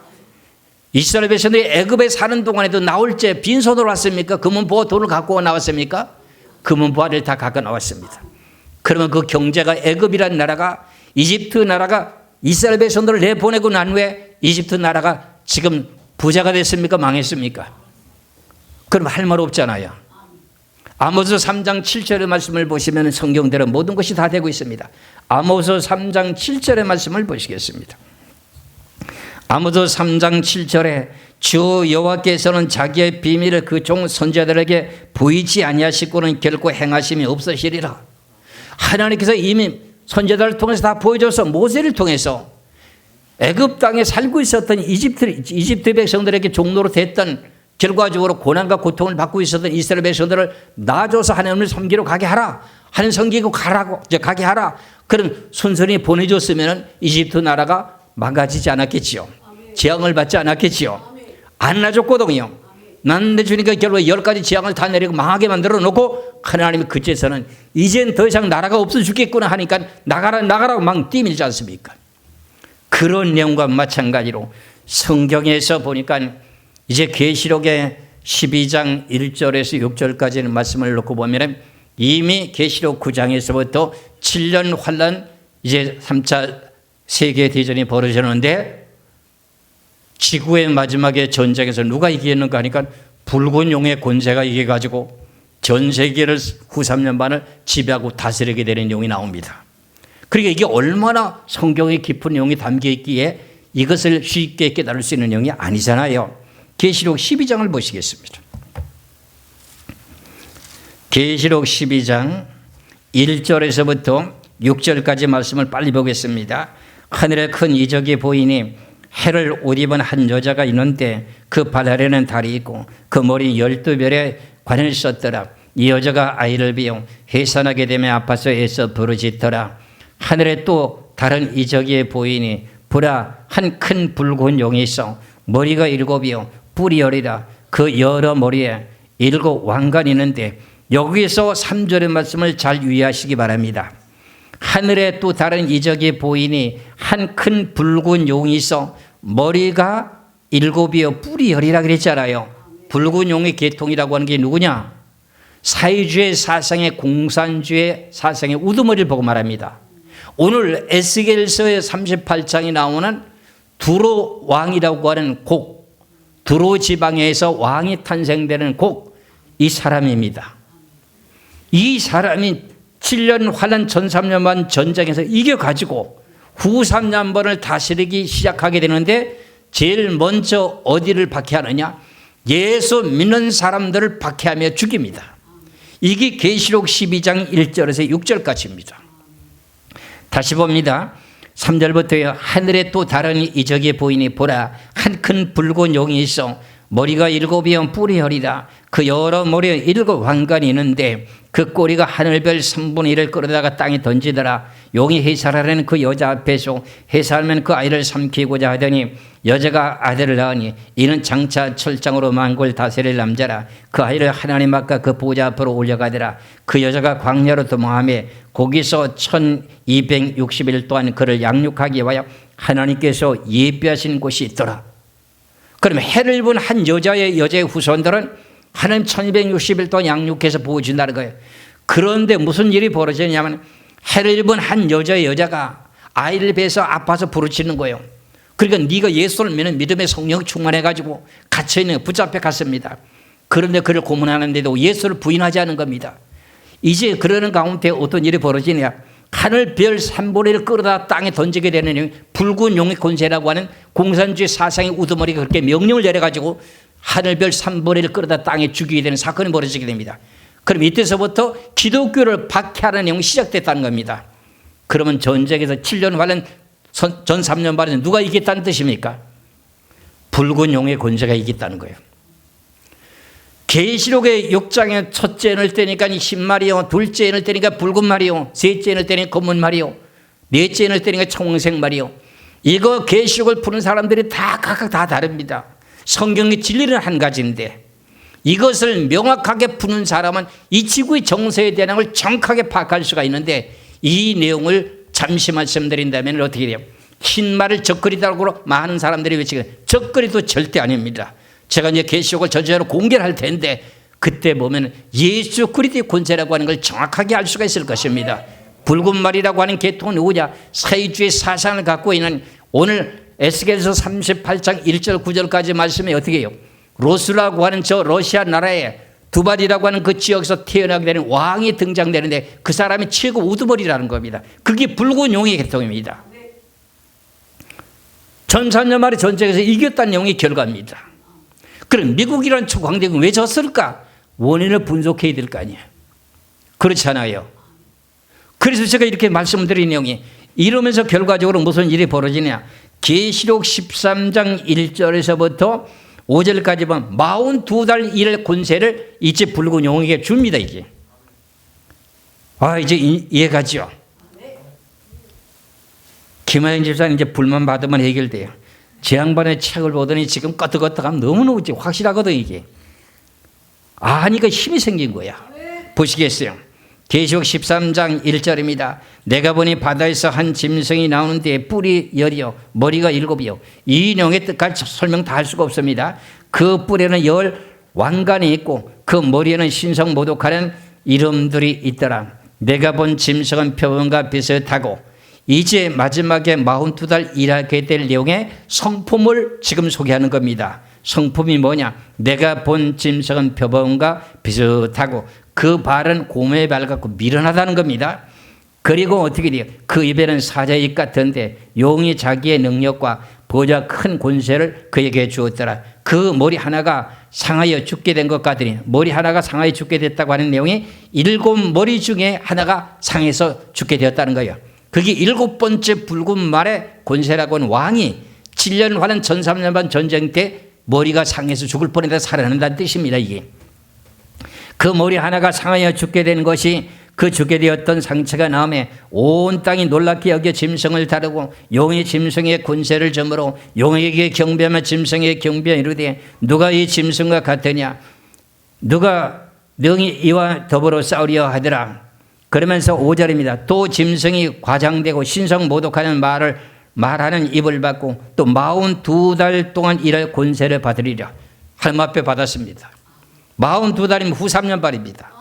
이스라엘 백성들이 애굽에 사는 동안에도 나올 때 빈손으로 왔습니까? 금은보화 돈을 갖고 나왔습니까? 금은보화를 다 갖고 나왔습니다. 그러면 그 경제가 애굽이라는 나라가 이집트 나라가 이스라엘 백성들을 내보내고 난 후에 이집트 나라가 지금 부자가 됐습니까? 망했습니까? 그럼 할 말 없잖아요. 아모스 3장 7절의 말씀을 보시면 성경대로 모든 것이 다 되고 있습니다. 아모스 3장 7절의 말씀을 보시겠습니다. 아모스 3장 7절에 주 여호와께서는 자기의 비밀을 그 종 선지자들에게 보이지 아니하시고는 결코 행하심이 없으시리라. 하나님께서 이미 선지자들을 통해서 다 보여줘서 모세를 통해서 애굽 땅에 살고 있었던 이집트 백성들에게 종로로 됐던 결과적으로 고난과 고통을 받고 있었던 이스라엘 백성들을 놔줘서 하나님을 섬기러 가게 하라. 하나님 섬기고 가게 하라. 그런 순순히 보내줬으면 이집트 나라가 망가지지 않았겠지요. 재앙을 받지 않았겠지요. 안 놔줬거든요. 난 주니까 결국 10가지 재앙을 다 내리고 망하게 만들어 놓고 하나님이 그제서는 이젠 더 이상 나라가 없어 죽겠구나 하니까 나가라고 막 뛰밀지 않습니까? 그런 내용과 마찬가지로 성경에서 보니까 이제 계시록의 12장 1절에서 6절까지는 말씀을 놓고 보면 이미 계시록 9장에서부터 7년 환란 이제 3차 세계대전이 벌어졌는데 지구의 마지막에 전쟁에서 누가 이기겠는가 하니까 붉은 용의 권세가 이겨가지고 전 세계를 후 3년 반을 지배하고 다스리게 되는 내용이 나옵니다. 그러니까 이게 얼마나 성경의 깊은 내용이 담겨 있기에 이것을 쉽게 깨달을 수 있는 내용이 아니잖아요. 계시록 12장을 보시겠습니다. 계시록 12장 1절에서부터 6절까지 말씀을 빨리 보겠습니다. 하늘에 큰 이적이 보이니 해를 옷 입은 한 여자가 있는데 그 발 아래는 달이 있고 그 머리 12별에 관을 썼더라. 이 여자가 아이를 비워 해산하게 되면 아파서 애써 부르짖더라. 하늘에 또 다른 이적이 보이니 보라 한 큰 붉은 용이 있어 머리가 7이요 뿔이 10이라. 그 여러 머리에 7 왕관이 있는데 여기서 3절의 말씀을 잘 유의하시기 바랍니다. 하늘에 또 다른 이적이 보이니 한 큰 붉은 용이 있어 머리가 7이요 뿔이 10이라 그랬잖아요. 붉은 용의 계통이라고 하는 게 누구냐? 사회주의 사상의 공산주의 사상의 우두머리를 보고 말합니다. 오늘 에스겔서의 38장에 나오는 두로 왕이라고 하는 곡, 두로 지방에서 왕이 탄생되는 곡, 이 사람입니다. 이 사람이 7년 환란 전 3년만 전쟁에서 이겨가지고 후 3년반을 다스리기 시작하게 되는데 제일 먼저 어디를 박해하느냐? 예수 믿는 사람들을 박해하며 죽입니다. 이게 계시록 12장 1절에서 6절까지입니다. 다시 봅니다. 3절부터요. 하늘에 또 다른 이적이 보이니 보라 한 큰 붉은 용이 있어 머리가 7이요 뿔이 10이다. 그 여러 머리에 7 왕관이 있는데 그 꼬리가 하늘별 3분의 1을 끌어다가 땅에 던지더라. 용이 해살하려는 그 여자 앞에서 해살면 그 아이를 삼키고자 하더니 여자가 아들을 낳으니 이는 장차 철장으로 만국을 다스릴 남자라. 그 아이를 하나님 앞과 그 보좌 앞으로 올려가더라. 그 여자가 광야로 도망하며 거기서 1260일 동안 그를 양육하기 위하여 하나님께서 예비하신 곳이 있더라. 그러면 해를 본 한 여자의 후손들은 하나님 1260일 동안 양육해서 보여준다는 거예요. 그런데 무슨 일이 벌어지냐면 해를 본 한 여자가 아이를 배서 아파서 부르짖는 거예요. 그러니까 네가 예수를 믿는 믿음의 성령 충만해가지고 갇혀있는 붙잡혀 갔습니다. 그런데 그를 고문하는데도 예수를 부인하지 않은 겁니다. 이제 그러는 가운데 어떤 일이 벌어지냐. 하늘 별 3분의 1을 끌어다 땅에 던지게 되는 붉은 용의 권세라고 하는 공산주의 사상의 우두머리가 그렇게 명령을 내려가지고 하늘 별 3분의 1을 끌어다 땅에 죽이게 되는 사건이 벌어지게 됩니다. 그럼 이때서부터 기독교를 박해하는 내용이 시작됐다는 겁니다. 그러면 전쟁에서 7년 반은 전 3년 반은 누가 이겼다는 뜻입니까? 붉은 용의 권세가 이겼다는 거예요. 계시록의 6장에 첫째 엔을 떼니까 흰말이요, 둘째 엔을 떼니까 붉은 말이요, 셋째 엔을 떼니까 검은 말이요, 넷째 엔을 떼니까 청색 말이요. 이거 계시록을 푸는 사람들이 다 각각 다 다릅니다. 성경의 진리는 한 가지인데 이것을 명확하게 푸는 사람은 이 지구의 정서에 대한 걸 정확하게 파악할 수가 있는데 이 내용을 잠시 말씀드린다면 어떻게 돼요? 흰말을 적그리다고 많은 사람들이 외치거든요. 적그리도 절대 아닙니다. 제가 이제 계시록을 저절로 공개를 할 텐데 그때 보면 예수 그리스도의 권세라고 하는 걸 정확하게 알 수가 있을 것입니다. 붉은 말이라고 하는 계통은 누구냐? 사회주의 사상을 갖고 있는 오늘 에스겔서 38장 1절 9절까지 말씀에 어떻게 해요? 로스라고 하는 저 러시아 나라에 두발이라고 하는 그 지역에서 태어나게 되는 왕이 등장되는데 그 사람이 최고 우두머리라는 겁니다. 그게 붉은 용의 계통입니다. 전산년 말의 전쟁에서 이겼다는 내용이 결과입니다. 그럼 미국이라는 초강대국은 왜 졌을까? 원인을 분석해야 될 거 아니에요. 그렇잖아요. 그래서 제가 이렇게 말씀드린 내용이 이러면서 결과적으로 무슨 일이 벌어지냐. 계시록 13장 1절에서부터 5절까지 보면 42달 일의 권세를 이제 붉은 용에게 줍니다. 이게. 이제 이해가죠. 김하영 집사는 이제 불만 받으면 해결돼요. 제 양반의 책을 보더니 지금 껐덕껐덕하면 너무너무 확실하거든 이게. 아니까 힘이 생긴 거야. 보시겠어요. 계시록 13장 1절입니다. 내가 보니 바다에서 한 짐승이 나오는데 뿔이 10이요 머리가 7이요. 이 내용의 뜻까지 설명 다 할 수가 없습니다. 그 뿔에는 10 왕관이 있고 그 머리에는 신성 모독하는 이름들이 있더라. 내가 본 짐승은 표범과 비슷하고 이제 마지막에 42달 일하게 될 내용의 성품을 지금 소개하는 겁니다. 성품이 뭐냐? 내가 본 짐승은 표범과 비슷하고 그 발은 곰의 발 같고 미련하다는 겁니다. 그리고 어떻게 돼요? 그 입에는 사자의 입 같은데 용이 자기의 능력과 보좌 큰 권세를 그에게 주었더라. 그 머리 하나가 상하여 죽게 된 것 같으니 머리 하나가 상하여 죽게 됐다고 하는 내용이 7 머리 중에 하나가 상해서 죽게 되었다는 거예요. 그게 7번째 붉은 말의 권세라고 하는 왕이 7년 하는 전 3년 반 전쟁 때 머리가 상해서 죽을 뻔해서 살아난다는 뜻입니다. 이게. 그 머리 하나가 상하여 죽게 된 것이 그 죽게 되었던 상처가 나음에 온 땅이 놀랍게 여겨 짐승을 다루고 용이 짐승의 권세를 점으로 용에게 경배하며 짐승의 경배하 이르되 누가 이 짐승과 같으냐? 누가 능히 이와 더불어 싸우려 하더라. 그러면서 5절입니다. 또 짐승이 과장되고 신성 모독하는 말하는 입을 받고 또 42달 동안 일할 권세를 받으리라. 하나님 앞에 받았습니다. 42달이면 후 3년 발입니다.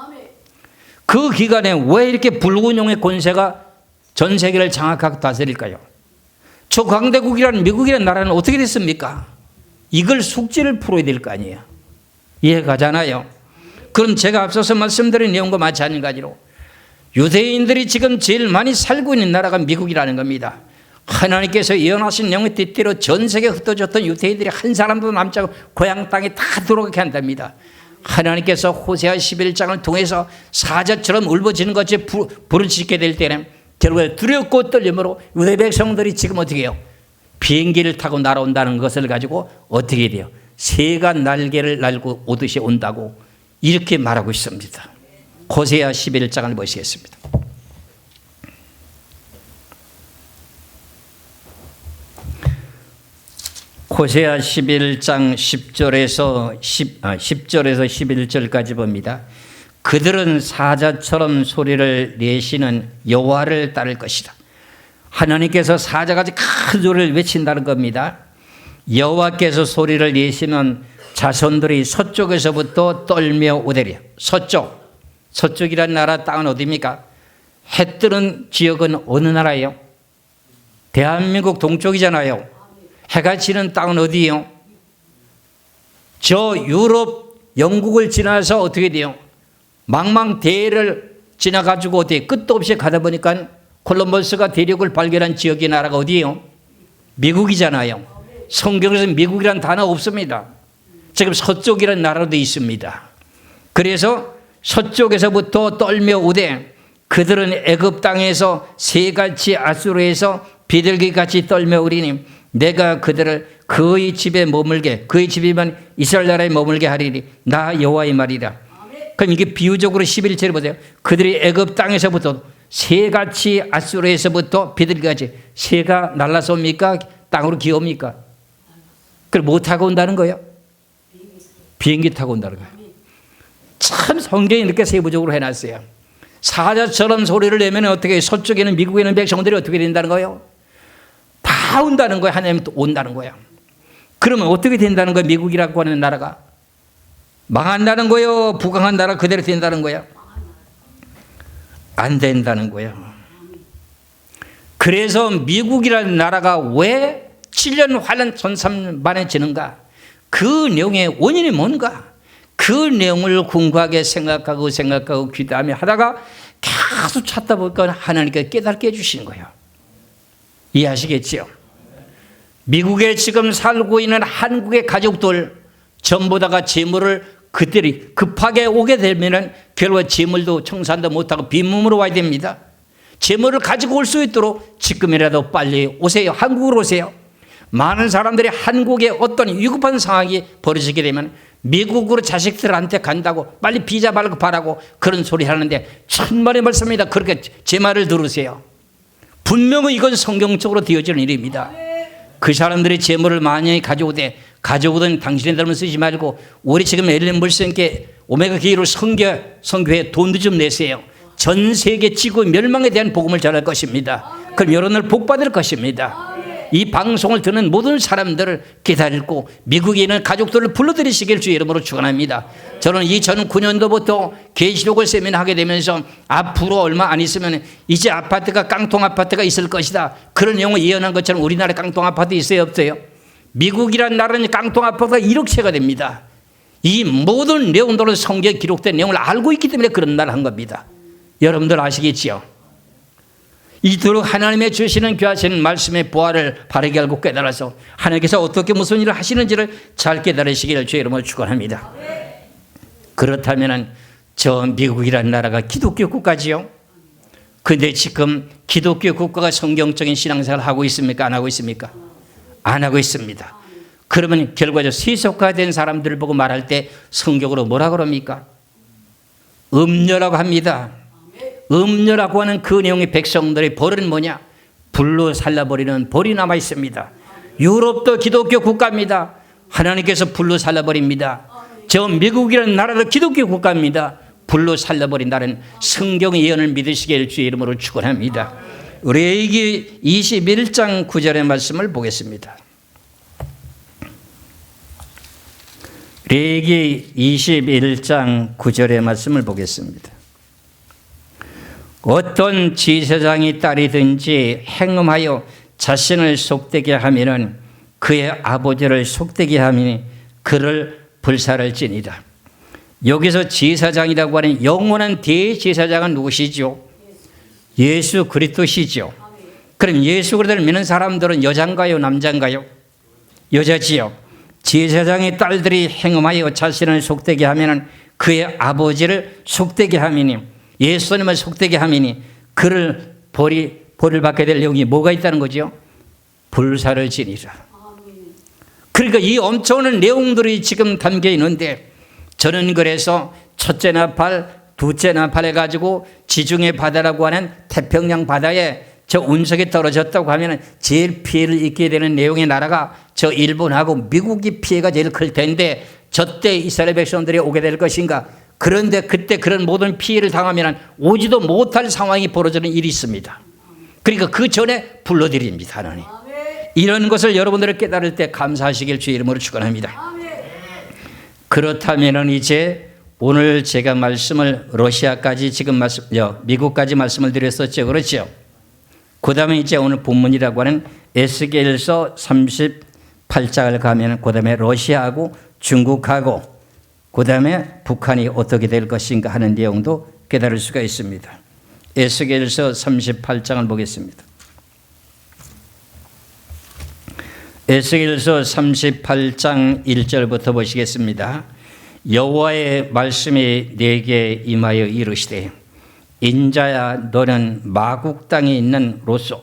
그 기간에 왜 이렇게 붉은 용의 권세가 전 세계를 장악하고 다스릴까요? 초강대국이라는 미국이라는 나라는 어떻게 됐습니까? 이걸 숙제를 풀어야 될 거 아니에요. 이해가잖아요. 그럼 제가 앞서서 말씀드린 내용과 마찬가지로 유대인들이 지금 제일 많이 살고 있는 나라가 미국이라는 겁니다. 하나님께서 예언하신 영의 뜻대로 전 세계에 흩어졌던 유대인들이 한 사람도 남지 않고 고향 땅에 다 들어가게 한답니다. 하나님께서 호세아 11장을 통해서 사자처럼 울부짖는 것이 부르짖게 될 때는 결국에 두렵고 떨림으로 유대 백성들이 지금 어떻게 해요? 비행기를 타고 날아온다는 것을 가지고 어떻게 돼요? 새가 날개를 날고 오듯이 온다고 이렇게 말하고 있습니다. 호세아 11장을 보시겠습니다. 호세아 11장 10절에서 11절까지 봅니다. 그들은 사자처럼 소리를 내시는 여호와를 따를 것이다. 하나님께서 사자같이 큰 소리를 외친다는 겁니다. 여호와께서 소리를 내시는 자손들이 서쪽에서부터 떨며 오되리. 서쪽이란 나라 땅은 어디입니까? 해 뜨는 지역은 어느 나라예요? 대한민국 동쪽이잖아요. 해가 지는 땅은 어디예요? 저 유럽, 영국을 지나서 어떻게 돼요? 망망대해를 지나가지고 어떻게 끝도 없이 가다 보니까 콜럼버스가 대륙을 발견한 지역의 나라가 어디예요? 미국이잖아요. 성경에서 미국이란 단어 없습니다. 지금 서쪽이라는 나라도 있습니다. 그래서 서쪽에서부터 떨며 오되 그들은 애굽 땅에서 새같이 아수르에서 비둘기같이 떨며 오리니 내가 그들을 그의 집에 머물게, 그의 집이면 이스라엘 나라에 머물게 하리니 나 여호와의 말이라. 그럼 이게 비유적으로 11절에 보세요. 그들이 애굽 땅에서부터 새같이 아수르에서부터 비둘기같이. 새가 날라서 옵니까? 땅으로 기어옵니까? 그걸 뭐 타고 온다는 거예요? 비행기 타고 온다는 거예요. 참 성경이 이렇게 세부적으로 해놨어요. 사자처럼 소리를 내면 어떻게, 서쪽에는 미국에는 백성들이 어떻게 된다는 거예요? 다 온다는 거예요. 하나님 또 온다는 거예요. 그러면 어떻게 된다는 거예요? 미국이라고 하는 나라가 망한다는 거예요? 부강한 나라 그대로 된다는 거예요? 안 된다는 거예요. 그래서 미국이라는 나라가 왜 7년 환란 전산만해지는가? 그 내용의 원인이 뭔가? 그 내용을 궁금하게 생각하고 귀담해 하다가 계속 찾다 보니까 하나님께 깨닫게 해주시는 거예요. 이해하시겠지요? 미국에 지금 살고 있는 한국의 가족들 전부 다가 재물을 그들이 급하게 오게 되면 결국 재물도 청산도 못하고 빈몸으로 와야 됩니다. 재물을 가지고 올 수 있도록 지금이라도 빨리 오세요. 한국으로 오세요. 많은 사람들이 한국에 어떤 위급한 상황이 벌어지게 되면 미국으로 자식들한테 간다고 빨리 비자 발급하라고 그런 소리 하는데 천만의 말씀입니다. 그렇게 제 말을 들으세요. 분명히 이건 성경적으로 되어지는 일입니다. 그 사람들이 재물을 많이 가져오든 당신의 쓰지 말고 우리 지금 엘렌 물성께 오메가 기회로 선교회 돈도 좀 내세요. 전 세계 지구 멸망에 대한 복음을 전할 것입니다. 그럼 여러분을 복받을 것입니다. 이 방송을 듣는 모든 사람들을 기다리고 미국에 있는 가족들을 불러들이시길 주의 이름으로 축원합니다. 저는 2009년도부터 계시록을 세미나하게 되면서 앞으로 얼마 안 있으면 이제 아파트가 깡통 아파트가 있을 것이다. 그런 내용을 예언한 것처럼 우리나라에 깡통 아파트 있어요, 없어요? 미국이라는 나라는 깡통 아파트가 1억 채가 됩니다. 이 모든 내용들은 성경에 기록된 내용을 알고 있기 때문에 그런 말을 한 겁니다. 여러분들 아시겠지요? 이토록 하나님의 주시는 귀하신 말씀의 보화를 바르게 알고 깨달아서 하나님께서 어떻게 무슨 일을 하시는지를 잘 깨달으시기를 주의 이름으로 축원합니다. 그렇다면 저 미국이라는 나라가 기독교 국가지요? 그런데 지금 기독교 국가가 성경적인 신앙생활을 하고 있습니까? 안 하고 있습니까? 안 하고 있습니다. 그러면 결과적으로 세속화된 사람들을 보고 말할 때 성경으로 뭐라 그럽니까? 음녀라고 합니다. 음녀라고 하는 그 내용의 백성들의 벌은 뭐냐? 불로 살라버리는 벌이 남아 있습니다. 유럽도 기독교 국가입니다. 하나님께서 불로 살라버립니다. 저 미국이라는 나라도 기독교 국가입니다. 불로 살라버린다는 성경의 예언을 믿으시길 주의 이름으로 축원합니다. 레위기 21장 9절의 말씀을 보겠습니다. 레위기 21장 9절의 말씀을 보겠습니다. 어떤 제사장의 딸이든지 행음하여 자신을 속되게 하면은 그의 아버지를 속되게 하면 그를 불살할지니라. 여기서 제사장이라고 하는 영원한 대제사장은 누구시죠? 예수 그리스도시죠. 그럼 예수 그리스도를 믿는 사람들은 여자인가요, 남자인가요? 여자지요. 제사장의 딸들이 행음하여 자신을 속되게 하면은 그의 아버지를 속되게 하면이, 예수님을 속되게 하면이 그를 벌을 받게 될 내용이 뭐가 있다는 거죠? 불사를 지니라. 그러니까 이 엄청난 내용들이 지금 담겨 있는데, 저는 그래서 첫째 나팔, 둘째 나팔 해가지고 지중해 바다라고 하는 태평양 바다에 저 운석이 떨어졌다고 하면 제일 피해를 입게 되는 내용의 나라가 저 일본하고 미국이 피해가 제일 클 텐데, 저때 이스라엘 백성들이 오게 될 것인가. 그런데 그때 그런 모든 피해를 당하면 오지도 못할 상황이 벌어지는 일이 있습니다. 그러니까 그 전에 불러드립니다, 하나님. 이런 것을 여러분들이 깨달을 때 감사하시길 주의 이름으로 축원합니다. 그렇다면 이제 오늘 제가 말씀을 러시아까지 지금 미국까지 말씀을 드렸었죠. 그렇죠? 그 다음에 이제 오늘 본문이라고 하는 에스겔서 38장을 가면 그 다음에 러시아하고 중국하고 그 다음에 북한이 어떻게 될 것인가 하는 내용도 깨달을 수가 있습니다. 에스겔서 38장을 보겠습니다. 에스겔서 38장 1절부터 보시겠습니다. 여호와의 말씀이 내게 임하여 이르시되, 인자야 너는 마국 땅에 있는 로소.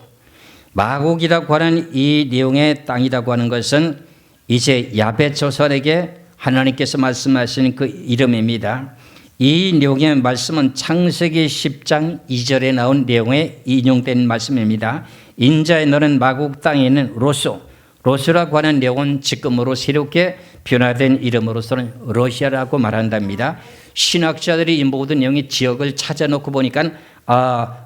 마국이라고 하는 이 내용의 땅이라고 하는 것은 이제 야벳 조선에게 하나님께서 말씀하시는 그 이름입니다. 이 내용의 말씀은 창세기 10장 2절에 나온 내용에 인용된 말씀입니다. 인자야 너는 마국 땅에 있는 로소. 로스라고 하는 내용은 지금으로 새롭게 변화된 이름으로서는 러시아라고 말한답니다. 신학자들이 이 모든 내용의 지역을 찾아놓고 보니까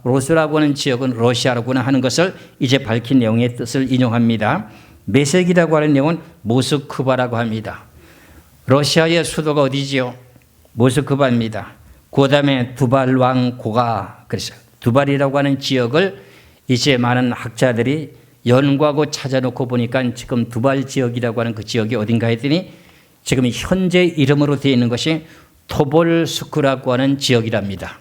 로스라고 하는 지역은 러시아라고나 하는 것을 이제 밝힌 내용의 뜻을 인용합니다. 메색이라고 하는 내용은 모스크바라고 합니다. 러시아의 수도가 어디지요? 모스크바입니다. 그 다음에 두발 왕 고가, 그래서 두발이라고 하는 지역을 이제 많은 학자들이 연구하고 찾아놓고 보니까 지금 두발 지역이라고 하는 그 지역이 어딘가 했더니 지금 현재 이름으로 되어 있는 것이 토볼스크라고 하는 지역이랍니다.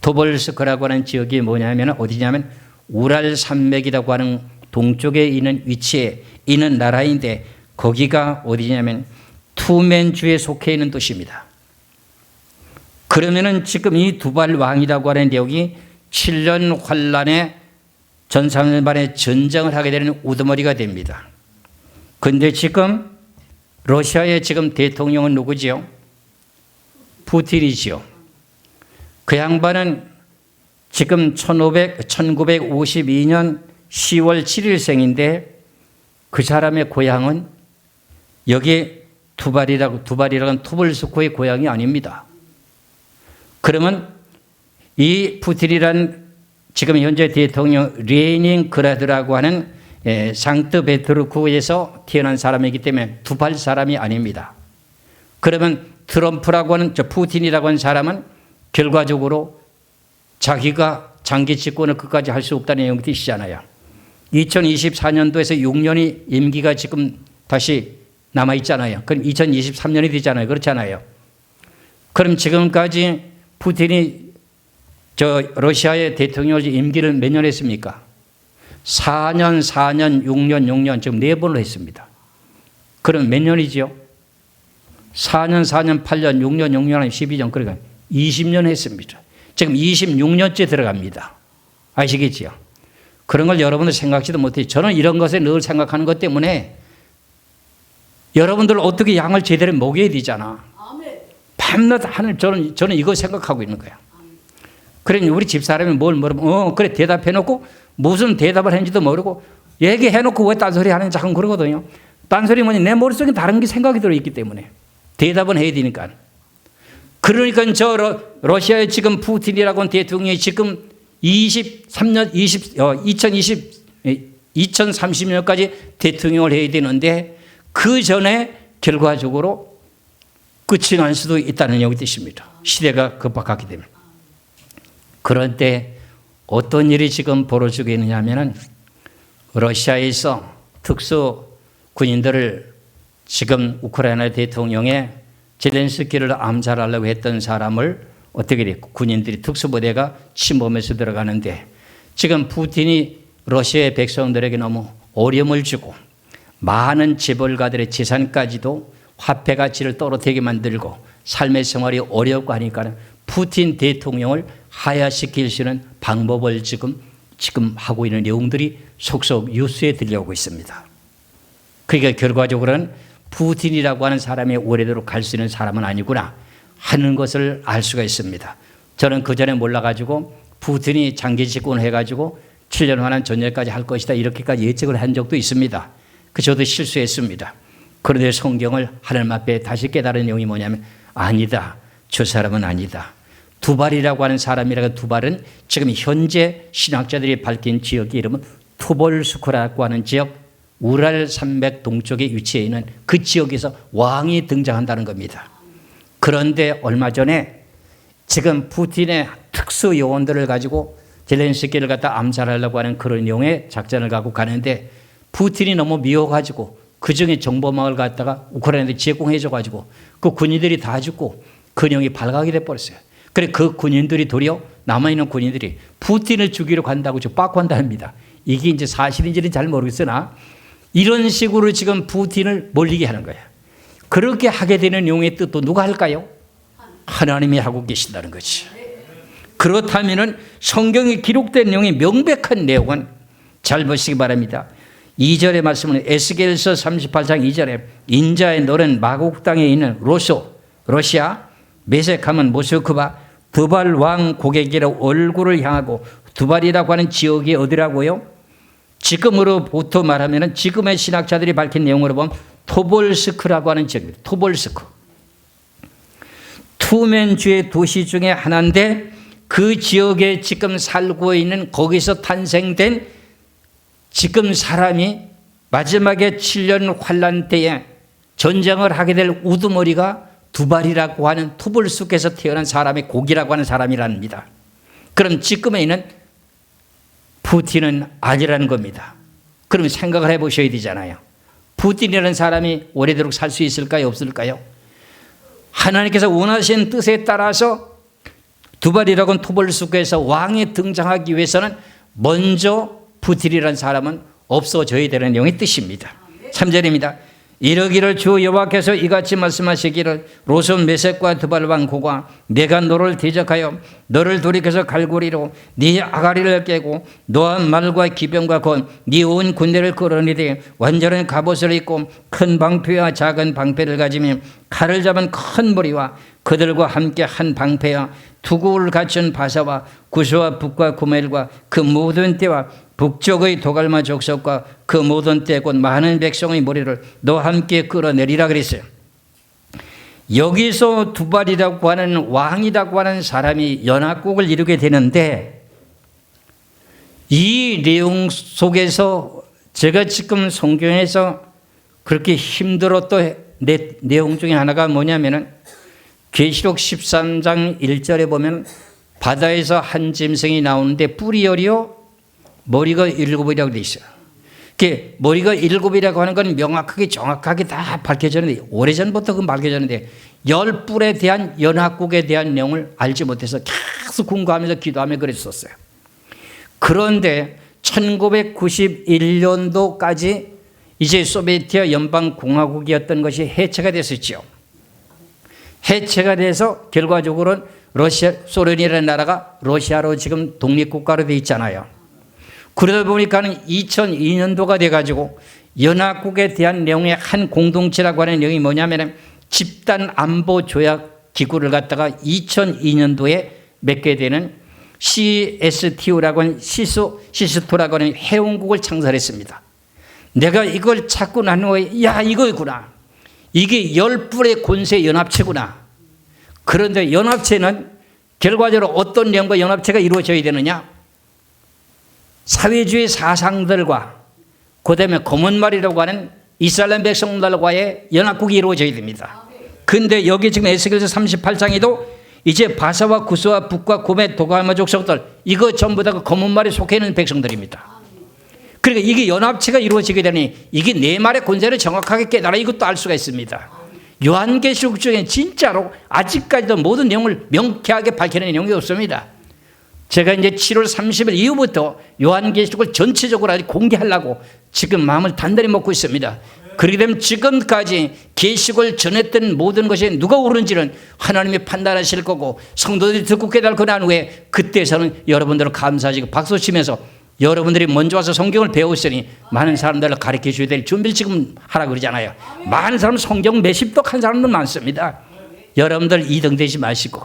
토볼스크라고 하는 지역이 뭐냐면 어디냐면 우랄 산맥이라고 하는 동쪽에 있는 위치에 있는 나라인데, 거기가 어디냐면 투맨주에 속해 있는 도시입니다. 그러면은 지금 이 두발 왕이라고 하는 내용이 7년 환란에 전 3년 만에 전쟁을 하게 되는 우두머리가 됩니다. 그런데 지금 러시아의 지금 대통령은 누구지요? 푸틴이지요. 그 양반은 지금 1952년 10월 7일생인데 그 사람의 고향은 여기 두발이라는 토볼스크의 고향이 아닙니다. 그러면 이 푸틴이란 지금 현재 대통령 레닌그라드라고 하는 상트페테르부르크에서 태어난 사람이기 때문에 두발 사람이 아닙니다. 그러면 트럼프라고 하는 푸틴이라고 하는 사람은 결과적으로 자기가 장기 집권을 끝까지 할 수 없다는 내용이 뜻이잖아요. 2024년도에서 6년이 임기가 지금 다시 남아있잖아요. 그럼 2023년이 되잖아요. 그렇잖아요. 그럼 지금까지 푸틴이 러시아의 대통령 임기를 몇 년 했습니까? 4년, 6년, 지금 4번을 했습니다. 그럼 몇 년이지요? 4년, 8년, 6년, 12년, 그러니까 20년 했습니다. 지금 26년째 들어갑니다. 아시겠지요? 그런 걸 여러분들 생각지도 못해요. 저는 이런 것에 늘 생각하는 것 때문에 여러분들 어떻게 양을 제대로 먹여야 되잖아. 밤낮 하는 저는 이거 생각하고 있는 거야. 그러니 우리 집사람이 뭘 물으면 그래 대답해놓고 무슨 대답을 했는지도 모르고 얘기해놓고 왜 딴소리 하는지 하고 그러거든요. 딴소리 뭐니 내 머릿속에 다른 게 생각이 들어있기 때문에 대답은 해야 되니까. 그러니까 러시아의 지금 푸틴이라고 하는 대통령이 지금 2030년까지 대통령을 해야 되는데 그 전에 결과적으로 끝이 날 수도 있다는 얘기 뜻입니다. 시대가 급박하기 때문에. 그런데 어떤 일이 지금 벌어지고 있느냐 하면은 러시아에서 특수 군인들을 지금 우크라이나 대통령의 젤렌스키를 암살하려고 했던 사람을 어떻게 됐고 군인들이 특수부대가 침범해서 들어가는데 지금 푸틴이 러시아의 백성들에게 너무 어려움을 주고 많은 재벌가들의 재산까지도 화폐 가치를 떨어뜨리게 만들고 삶의 생활이 어렵고 하니까 푸틴 대통령을 하야시킬 수 있는 방법을 지금 하고 있는 내용들이 속속 뉴스에 들려오고 있습니다. 그러니까 결과적으로는 푸틴이라고 하는 사람이 오래도록 갈 수 있는 사람은 아니구나 하는 것을 알 수가 있습니다. 저는 그전에 몰라가지고 푸틴이 장기 집권을 해가지고 7년 환한 전쟁까지 할 것이다 이렇게까지 예측을 한 적도 있습니다. 저도 실수했습니다. 그런데 성경을 하나님 앞에 다시 깨달은 내용이 뭐냐면 아니다. 저 사람은 아니다. 두발이라고 하는 사람이라고 두발은 지금 현재 신학자들이 밝힌 지역의 이름은 투볼스크라고 하는 지역 우랄 산맥 동쪽에 위치해 있는 그 지역에서 왕이 등장한다는 겁니다. 그런데 얼마 전에 지금 푸틴의 특수 요원들을 가지고 젤렌스키를 갖다 암살하려고 하는 그런 내용의 작전을 갖고 가는데 푸틴이 너무 미워가지고 그중에 정보망을 갖다가 우크라이나에 제공해줘가지고 그 군인들이 다 죽고 근영이 발각이 돼버렸어요. 그래 그 군인들이 도리어 남아있는 군인들이 푸틴을 죽이러 간다고 지금 빠꾸한답니다. 이게 이제 사실인지는 잘 모르겠으나 이런 식으로 지금 푸틴을 몰리게 하는 거예요. 그렇게 하게 되는 내용의 뜻도 누가 할까요? 하나님이 하고 계신다는 거지. 그렇다면 성경에 기록된 내용의 명백한 내용은 잘 보시기 바랍니다. 2절의 말씀은 에스겔서 38장 2절에 인자의 너는 마곡 땅에 있는 러시아 메섹하면 모스크바 두발 왕 고객이라 얼굴을 향하고 두발이라고 하는 지역이 어디라고요? 지금으로부터 말하면 지금의 신학자들이 밝힌 내용으로 보면 토볼스크라고 하는 지역입니다. 토볼스크. 투맨주의 도시 중에 하나인데 그 지역에 지금 살고 있는 거기서 탄생된 지금 사람이 마지막에 7년 환란 때에 전쟁을 하게 될 우두머리가 두발이라고 하는 토볼스크에서 태어난 사람의 고기라고 하는 사람이랍니다. 그럼 지금에 있는 푸틴은 아니라는 겁니다. 그럼 생각을 해보셔야 되잖아요. 푸틴이라는 사람이 오래도록 살 수 있을까요? 없을까요? 하나님께서 원하신 뜻에 따라서 두발이라고 하는 토볼스크에서 왕이 등장하기 위해서는 먼저 푸틴이라는 사람은 없어져야 되는 내용의 뜻입니다. 3절입니다. 이러기를 주 여호와께서 이같이 말씀하시기를 로손 메섹과 두발 왕 고가 내가 너를 대적하여 너를 돌이켜서 갈고리로 네 아가리를 깨고 너와 말과 기병과 네 온 군대를 끌어내되 완전한 갑옷을 입고 큰 방패와 작은 방패를 가지며 칼을 잡은 큰 무리와 그들과 함께 한 방패와 투구를 갖춘 바사와 구스와 북과 구멜과 그 모든 때와 북쪽의 도갈마 족속과 그 모든 때 곧 많은 백성의 무리를 너와 함께 끌어내리라 그랬어요. 여기서 두발이라고 하는 왕이라고 하는 사람이 연합국을 이루게 되는데 이 내용 속에서 제가 지금 성경에서 그렇게 힘들었던 내용 중에 하나가 뭐냐면은 계시록 13장 1절에 보면 바다에서 한 짐승이 나오는데 뿔이 10이요 머리가 7이라고 되어 있어요. 머리가 7이라고 하는 건 명확하게 정확하게 다 밝혀졌는데 오래전부터 그 밝혀졌는데 10뿔에 대한 연합국에 대한 내용을 알지 못해서 계속 궁금하면서 기도하며 그랬었어요. 그런데 1991년도까지 이제 소비에트 연방공화국이었던 것이 해체가 됐었죠. 해체가 돼서 결과적으로는 소련이라는 나라가 러시아로 지금 독립국가로 되어 있잖아요. 그러다 보니까는 2002년도가 돼가지고 연합국에 대한 내용의 한 공동체라고 하는 내용이 뭐냐면 집단 안보 조약 기구를 갖다가 2002년도에 맺게 되는 CSTO라고 하는 시스토라고 하는 회원국을 창설했습니다. 내가 이걸 찾고 난 후에 야 이거구나. 이게 10불의 권세 연합체구나. 그런데 연합체는 결과적으로 어떤 내용과 연합체가 이루어져야 되느냐? 사회주의 사상들과 그다음에 검은말이라고 하는 이스라엘 백성들과의 연합국이 이루어져야 됩니다. 그런데 여기 지금 에스겔서 38장에도 이제 바사와 구스와 북과 고메 도갈마 족속들 이거 전부 다 검은말에 속해 있는 백성들입니다. 그러니까 이게 연합체가 이루어지게 되니 이게 네 말의 권세를 정확하게 깨달아 이것도 알 수가 있습니다. 요한계시록 중에 진짜로 아직까지도 모든 내용을 명쾌하게 밝히는 내용이 없습니다. 제가 이제 7월 30일 이후부터 요한계시록을 전체적으로 아직 공개하려고 지금 마음을 단단히 먹고 있습니다. 그렇게 되면 지금까지 계시록을 전했던 모든 것이 누가 옳은지는 하나님이 판단하실 거고 성도들이 듣고 깨달고 난 후에 그때서는 여러분들은 감사하시고 박수치면서 여러분들이 먼저 와서 성경을 배웠으니 많은 사람들을 가르쳐 줘야 될 준비를 지금 하라고 그러잖아요. 많은 사람 성경 몇십 독한 사람들 많습니다. 여러분들 2등 되지 마시고.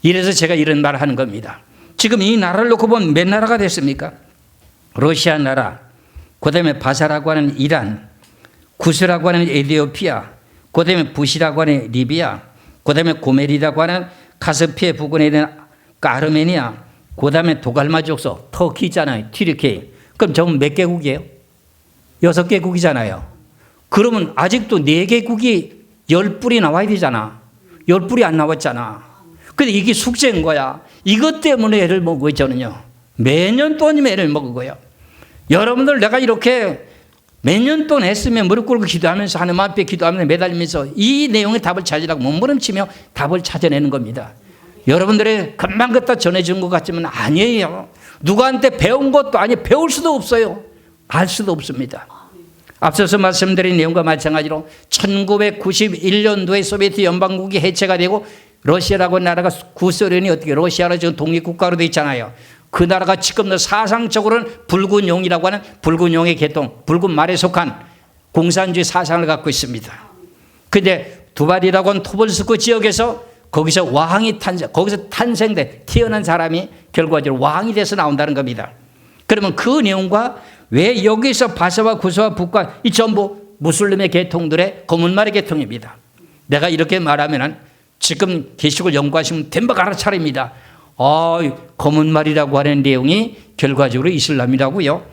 이래서 제가 이런 말을 하는 겁니다. 지금 이 나라를 놓고 보면 몇 나라가 됐습니까? 러시아 나라, 그 다음에 바사라고 하는 이란, 구스라고 하는 에티오피아, 그 다음에 부시라고 하는 리비아, 그 다음에 고멜이라고 하는 카스피해 부근에 있는 아르메니아, 그 다음에 도갈마 족속, 터키 있잖아요. 튀르키. 그럼 저건 몇 개국이에요? 6개국이잖아요. 그러면 아직도 4개국이 10불이 나와야 되잖아. 10불이 안 나왔잖아. 근데 이게 숙제인 거야. 이것 때문에 애를 먹어요, 저는요. 매년 또 애를 먹어요. 여러분들 내가 이렇게 몇 년 동안 했으면 무릎 꿇고 기도하면서 하나님 앞에 기도하면서 매달리면서 이 내용의 답을 찾으라고 몸부림치며 답을 찾아내는 겁니다. 여러분들의 금방 갖다 전해준 것 같지만 아니에요. 누구한테 배운 것도 아니에요. 배울 수도 없어요. 알 수도 없습니다. 앞서서 말씀드린 내용과 마찬가지로 1991년도에 소비에트 연방국이 해체가 되고 러시아라고 하는 나라가 구소련이 어떻게 러시아로 지금 독립국가로 되어 있잖아요. 그 나라가 지금도 사상적으로는 붉은 용이라고 하는 붉은 용의 계통, 붉은 말에 속한 공산주의 사상을 갖고 있습니다. 그런데 두발이라고 하는 토벌스크 지역에서 거기서 왕이 거기서 탄생된 태어난 사람이 결과적으로 왕이 돼서 나온다는 겁니다. 그러면 그 내용과 왜 여기서 바사와 구스와 북과 이 전부 무슬림의 계통들의 검은말의 계통입니다. 내가 이렇게 말하면은 지금 계시록을 연구하시면 덴박 알아차립니다. 검은말이라고 하는 내용이 결과적으로 이슬람이라고요.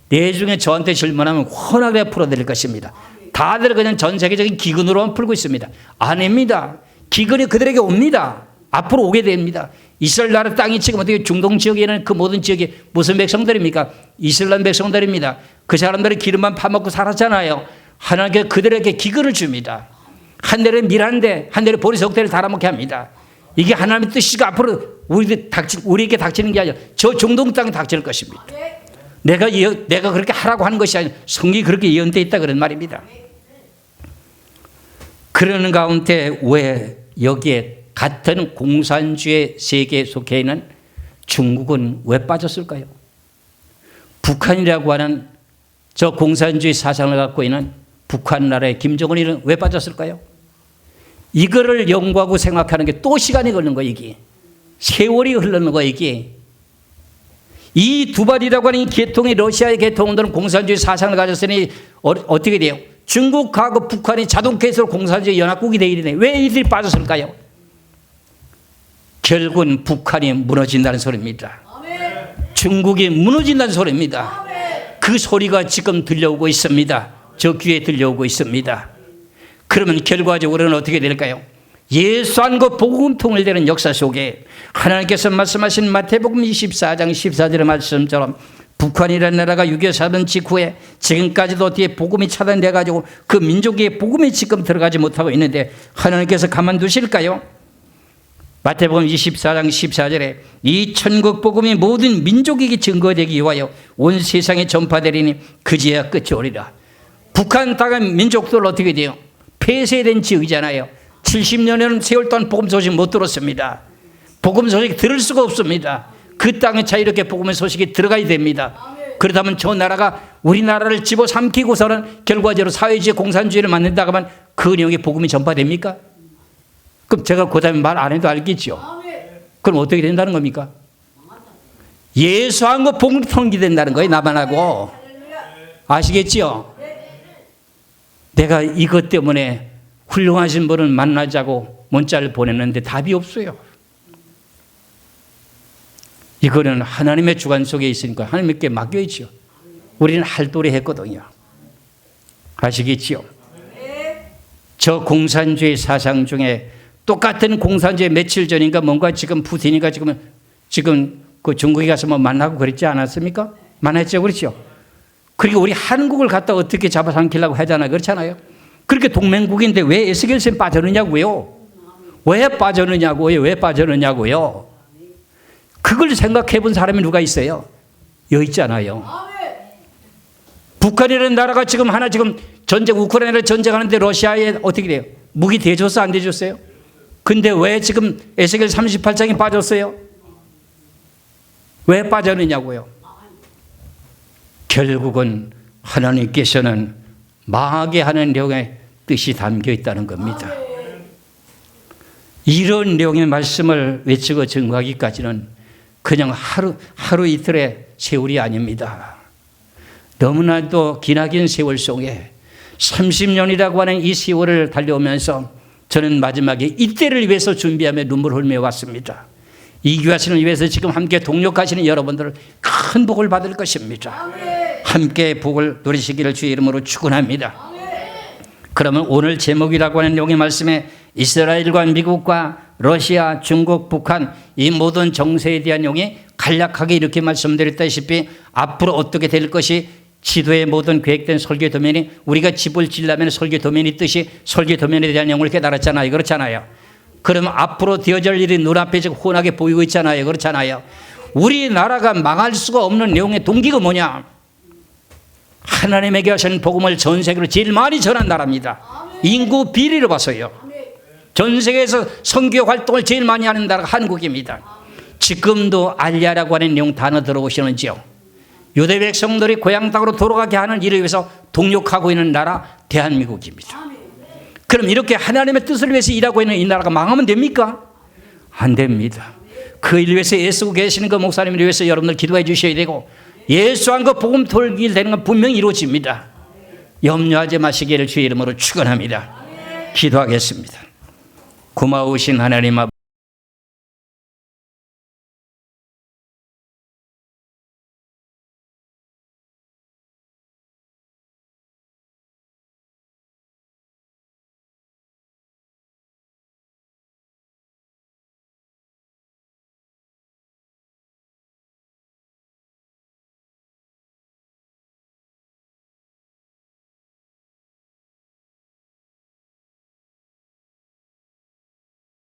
내중에 저한테 질문하면 훤하게 풀어드릴 것입니다. 다들 그냥 전 세계적인 기근으로만 풀고 있습니다. 아닙니다. 기근이 그들에게 옵니다. 앞으로 오게 됩니다. 이스라엘 나라 땅이 지금 어떻게 중동 지역에는 그 모든 지역이 무슨 백성들입니까? 이슬람 백성들입니다. 그 사람들이 기름만 파먹고 살았잖아요. 하나님께 그들에게 기근을 줍니다. 한내를 밀한데 한내를 보리석대를 달아먹게 합니다. 이게 하나님의 뜻이가 앞으로 우리에게 닥치는 게 아니라 저 중동 땅에 닥칠 것입니다. 내가 그렇게 하라고 하는 것이 아니라 성경이 그렇게 예언되어 있다 그런 말입니다. 그러는 가운데 왜 여기에 같은 공산주의 세계에 속해 있는 중국은 왜 빠졌을까요? 북한이라고 하는 저 공산주의 사상을 갖고 있는 북한 나라의 김정은이는 왜 빠졌을까요? 이거를 연구하고 생각하는 게 또 시간이 걸리는 거예요. 이게 세월이 흐르는 거예요. 이게 이 두발이라고 하는 이 계통이 러시아의 계통들은 공산주의 사상을 가졌으니 어떻게 돼요? 중국하고 북한이 자동케이스로 공산주의 연합국이 되어야 되네. 왜 이들이 빠졌을까요? 결국은 북한이 무너진다는 소리입니다. 중국이 무너진다는 소리입니다. 그 소리가 지금 들려오고 있습니다. 저 귀에 들려오고 있습니다. 그러면 결과적으로는 어떻게 될까요? 예수 안고 복음 통일되는 역사 속에 하나님께서 말씀하신 마태복음 24장 14절의 말씀처럼 북한이라는 나라가 6.25 사변 직후에 지금까지도 어떻게 복음이 차단돼 가지고 그 민족의 복음이 지금 들어가지 못하고 있는데 하나님께서 가만두실까요? 마태복음 24장 14절에 이 천국 복음이 모든 민족에게 증거되기 위하여 온 세상에 전파되리니 그제야 끝이 오리라. 북한 땅의 민족들 어떻게 돼요? 폐쇄된 지역이잖아요. 70년에는 세월 동안 복음 소식 못 들었습니다. 복음 소식 들을 수가 없습니다. 그 땅에 자유롭게 복음의 소식이 들어가야 됩니다. 그렇다면 저 나라가 우리나라를 집어삼키고서는 결과적으로 사회주의 공산주의를 만든다고 하면 그 내용의 복음이 전파됩니까? 그럼 제가 그 다음에 말 안 해도 알겠죠. 그럼 어떻게 된다는 겁니까? 예수하고 복음이 통기된다는 거예요. 나만 하고. 아시겠죠? 내가 이것 때문에 훌륭하신 분을 만나자고 문자를 보냈는데 답이 없어요. 이거는 하나님의 주관 속에 있으니까 하나님께 맡겨야죠. 우리는 할도리 했거든요. 아시겠죠? 저 공산주의 사상 중에 똑같은 공산주의 며칠 전인가 뭔가 지금 푸틴이가 지금 그 중국에 가서 뭐 만나고 그랬지 않았습니까? 만났죠. 그렇죠? 그리고 우리 한국을 갖다 어떻게 잡아삼키려고 하잖아요. 그렇잖아요. 그렇게 동맹국인데 왜 에스겔스에 빠졌느냐고요? 왜 빠졌느냐고요? 왜 빠졌느냐고요? 그걸 생각해 본 사람이 누가 있어요? 여기 있잖아요. 북한이라는 나라가 지금 우크라이나를 전쟁하는데 러시아에 어떻게 돼요? 무기 대줬어? 안 대줬어요? 근데 왜 지금 에스겔 38장이 빠졌어요? 왜 빠졌느냐고요? 결국은 하나님께서는 망하게 하는 내용의 뜻이 담겨 있다는 겁니다. 이런 내용의 말씀을 외치고 증거하기까지는 그냥 하루 이틀의 세월이 아닙니다. 너무나도 기나긴 세월 속에 30년이라고 하는 이 세월을 달려오면서 저는 마지막에 이때를 위해서 준비하며 눈물 흘며 왔습니다. 이 교회를 위해서 지금 함께 동력하시는 여러분들 큰 복을 받을 것입니다. 함께 복을 누리시기를 주의 이름으로 축원합니다. 그러면 오늘 제목이라고 하는 내용의 말씀에 이스라엘과 미국과 러시아, 중국, 북한 이 모든 정세에 대한 내용이 간략하게 이렇게 말씀드렸다시피 앞으로 어떻게 될 것이 지도의 모든 계획된 설교 도면이 우리가 집을 지으려면 설교 도면이 있듯이 설교 도면에 대한 내용을 깨달았잖아요. 그렇잖아요. 그러면 앞으로 되어질 일이 눈앞에 지금 훤하게 보이고 있잖아요. 그렇잖아요. 우리나라가 망할 수가 없는 내용의 동기가 뭐냐? 하나님에게 하신 복음을 전 세계로 제일 많이 전한 나라입니다. 인구 비리로 봐서요. 전 세계에서 선교 활동을 제일 많이 하는 나라가 한국입니다. 지금도 알리아라고 하는 내용 단어 들어보시는지요? 유대 백성들이 고향 땅으로 돌아가게 하는 일을 위해서 동력하고 있는 나라 대한민국입니다. 그럼 이렇게 하나님의 뜻을 위해서 일하고 있는 이 나라가 망하면 됩니까? 안 됩니다. 그 일 위해서 애쓰고 계시는 그 목사님을 위해서 여러분들 기도해 주셔야 되고 예수한 그 복음 돌길 되는 건 분명히 이루어집니다. 염려하지 마시기를 주의 이름으로 축원합니다. 기도하겠습니다. 고마우신 하나님 아버지,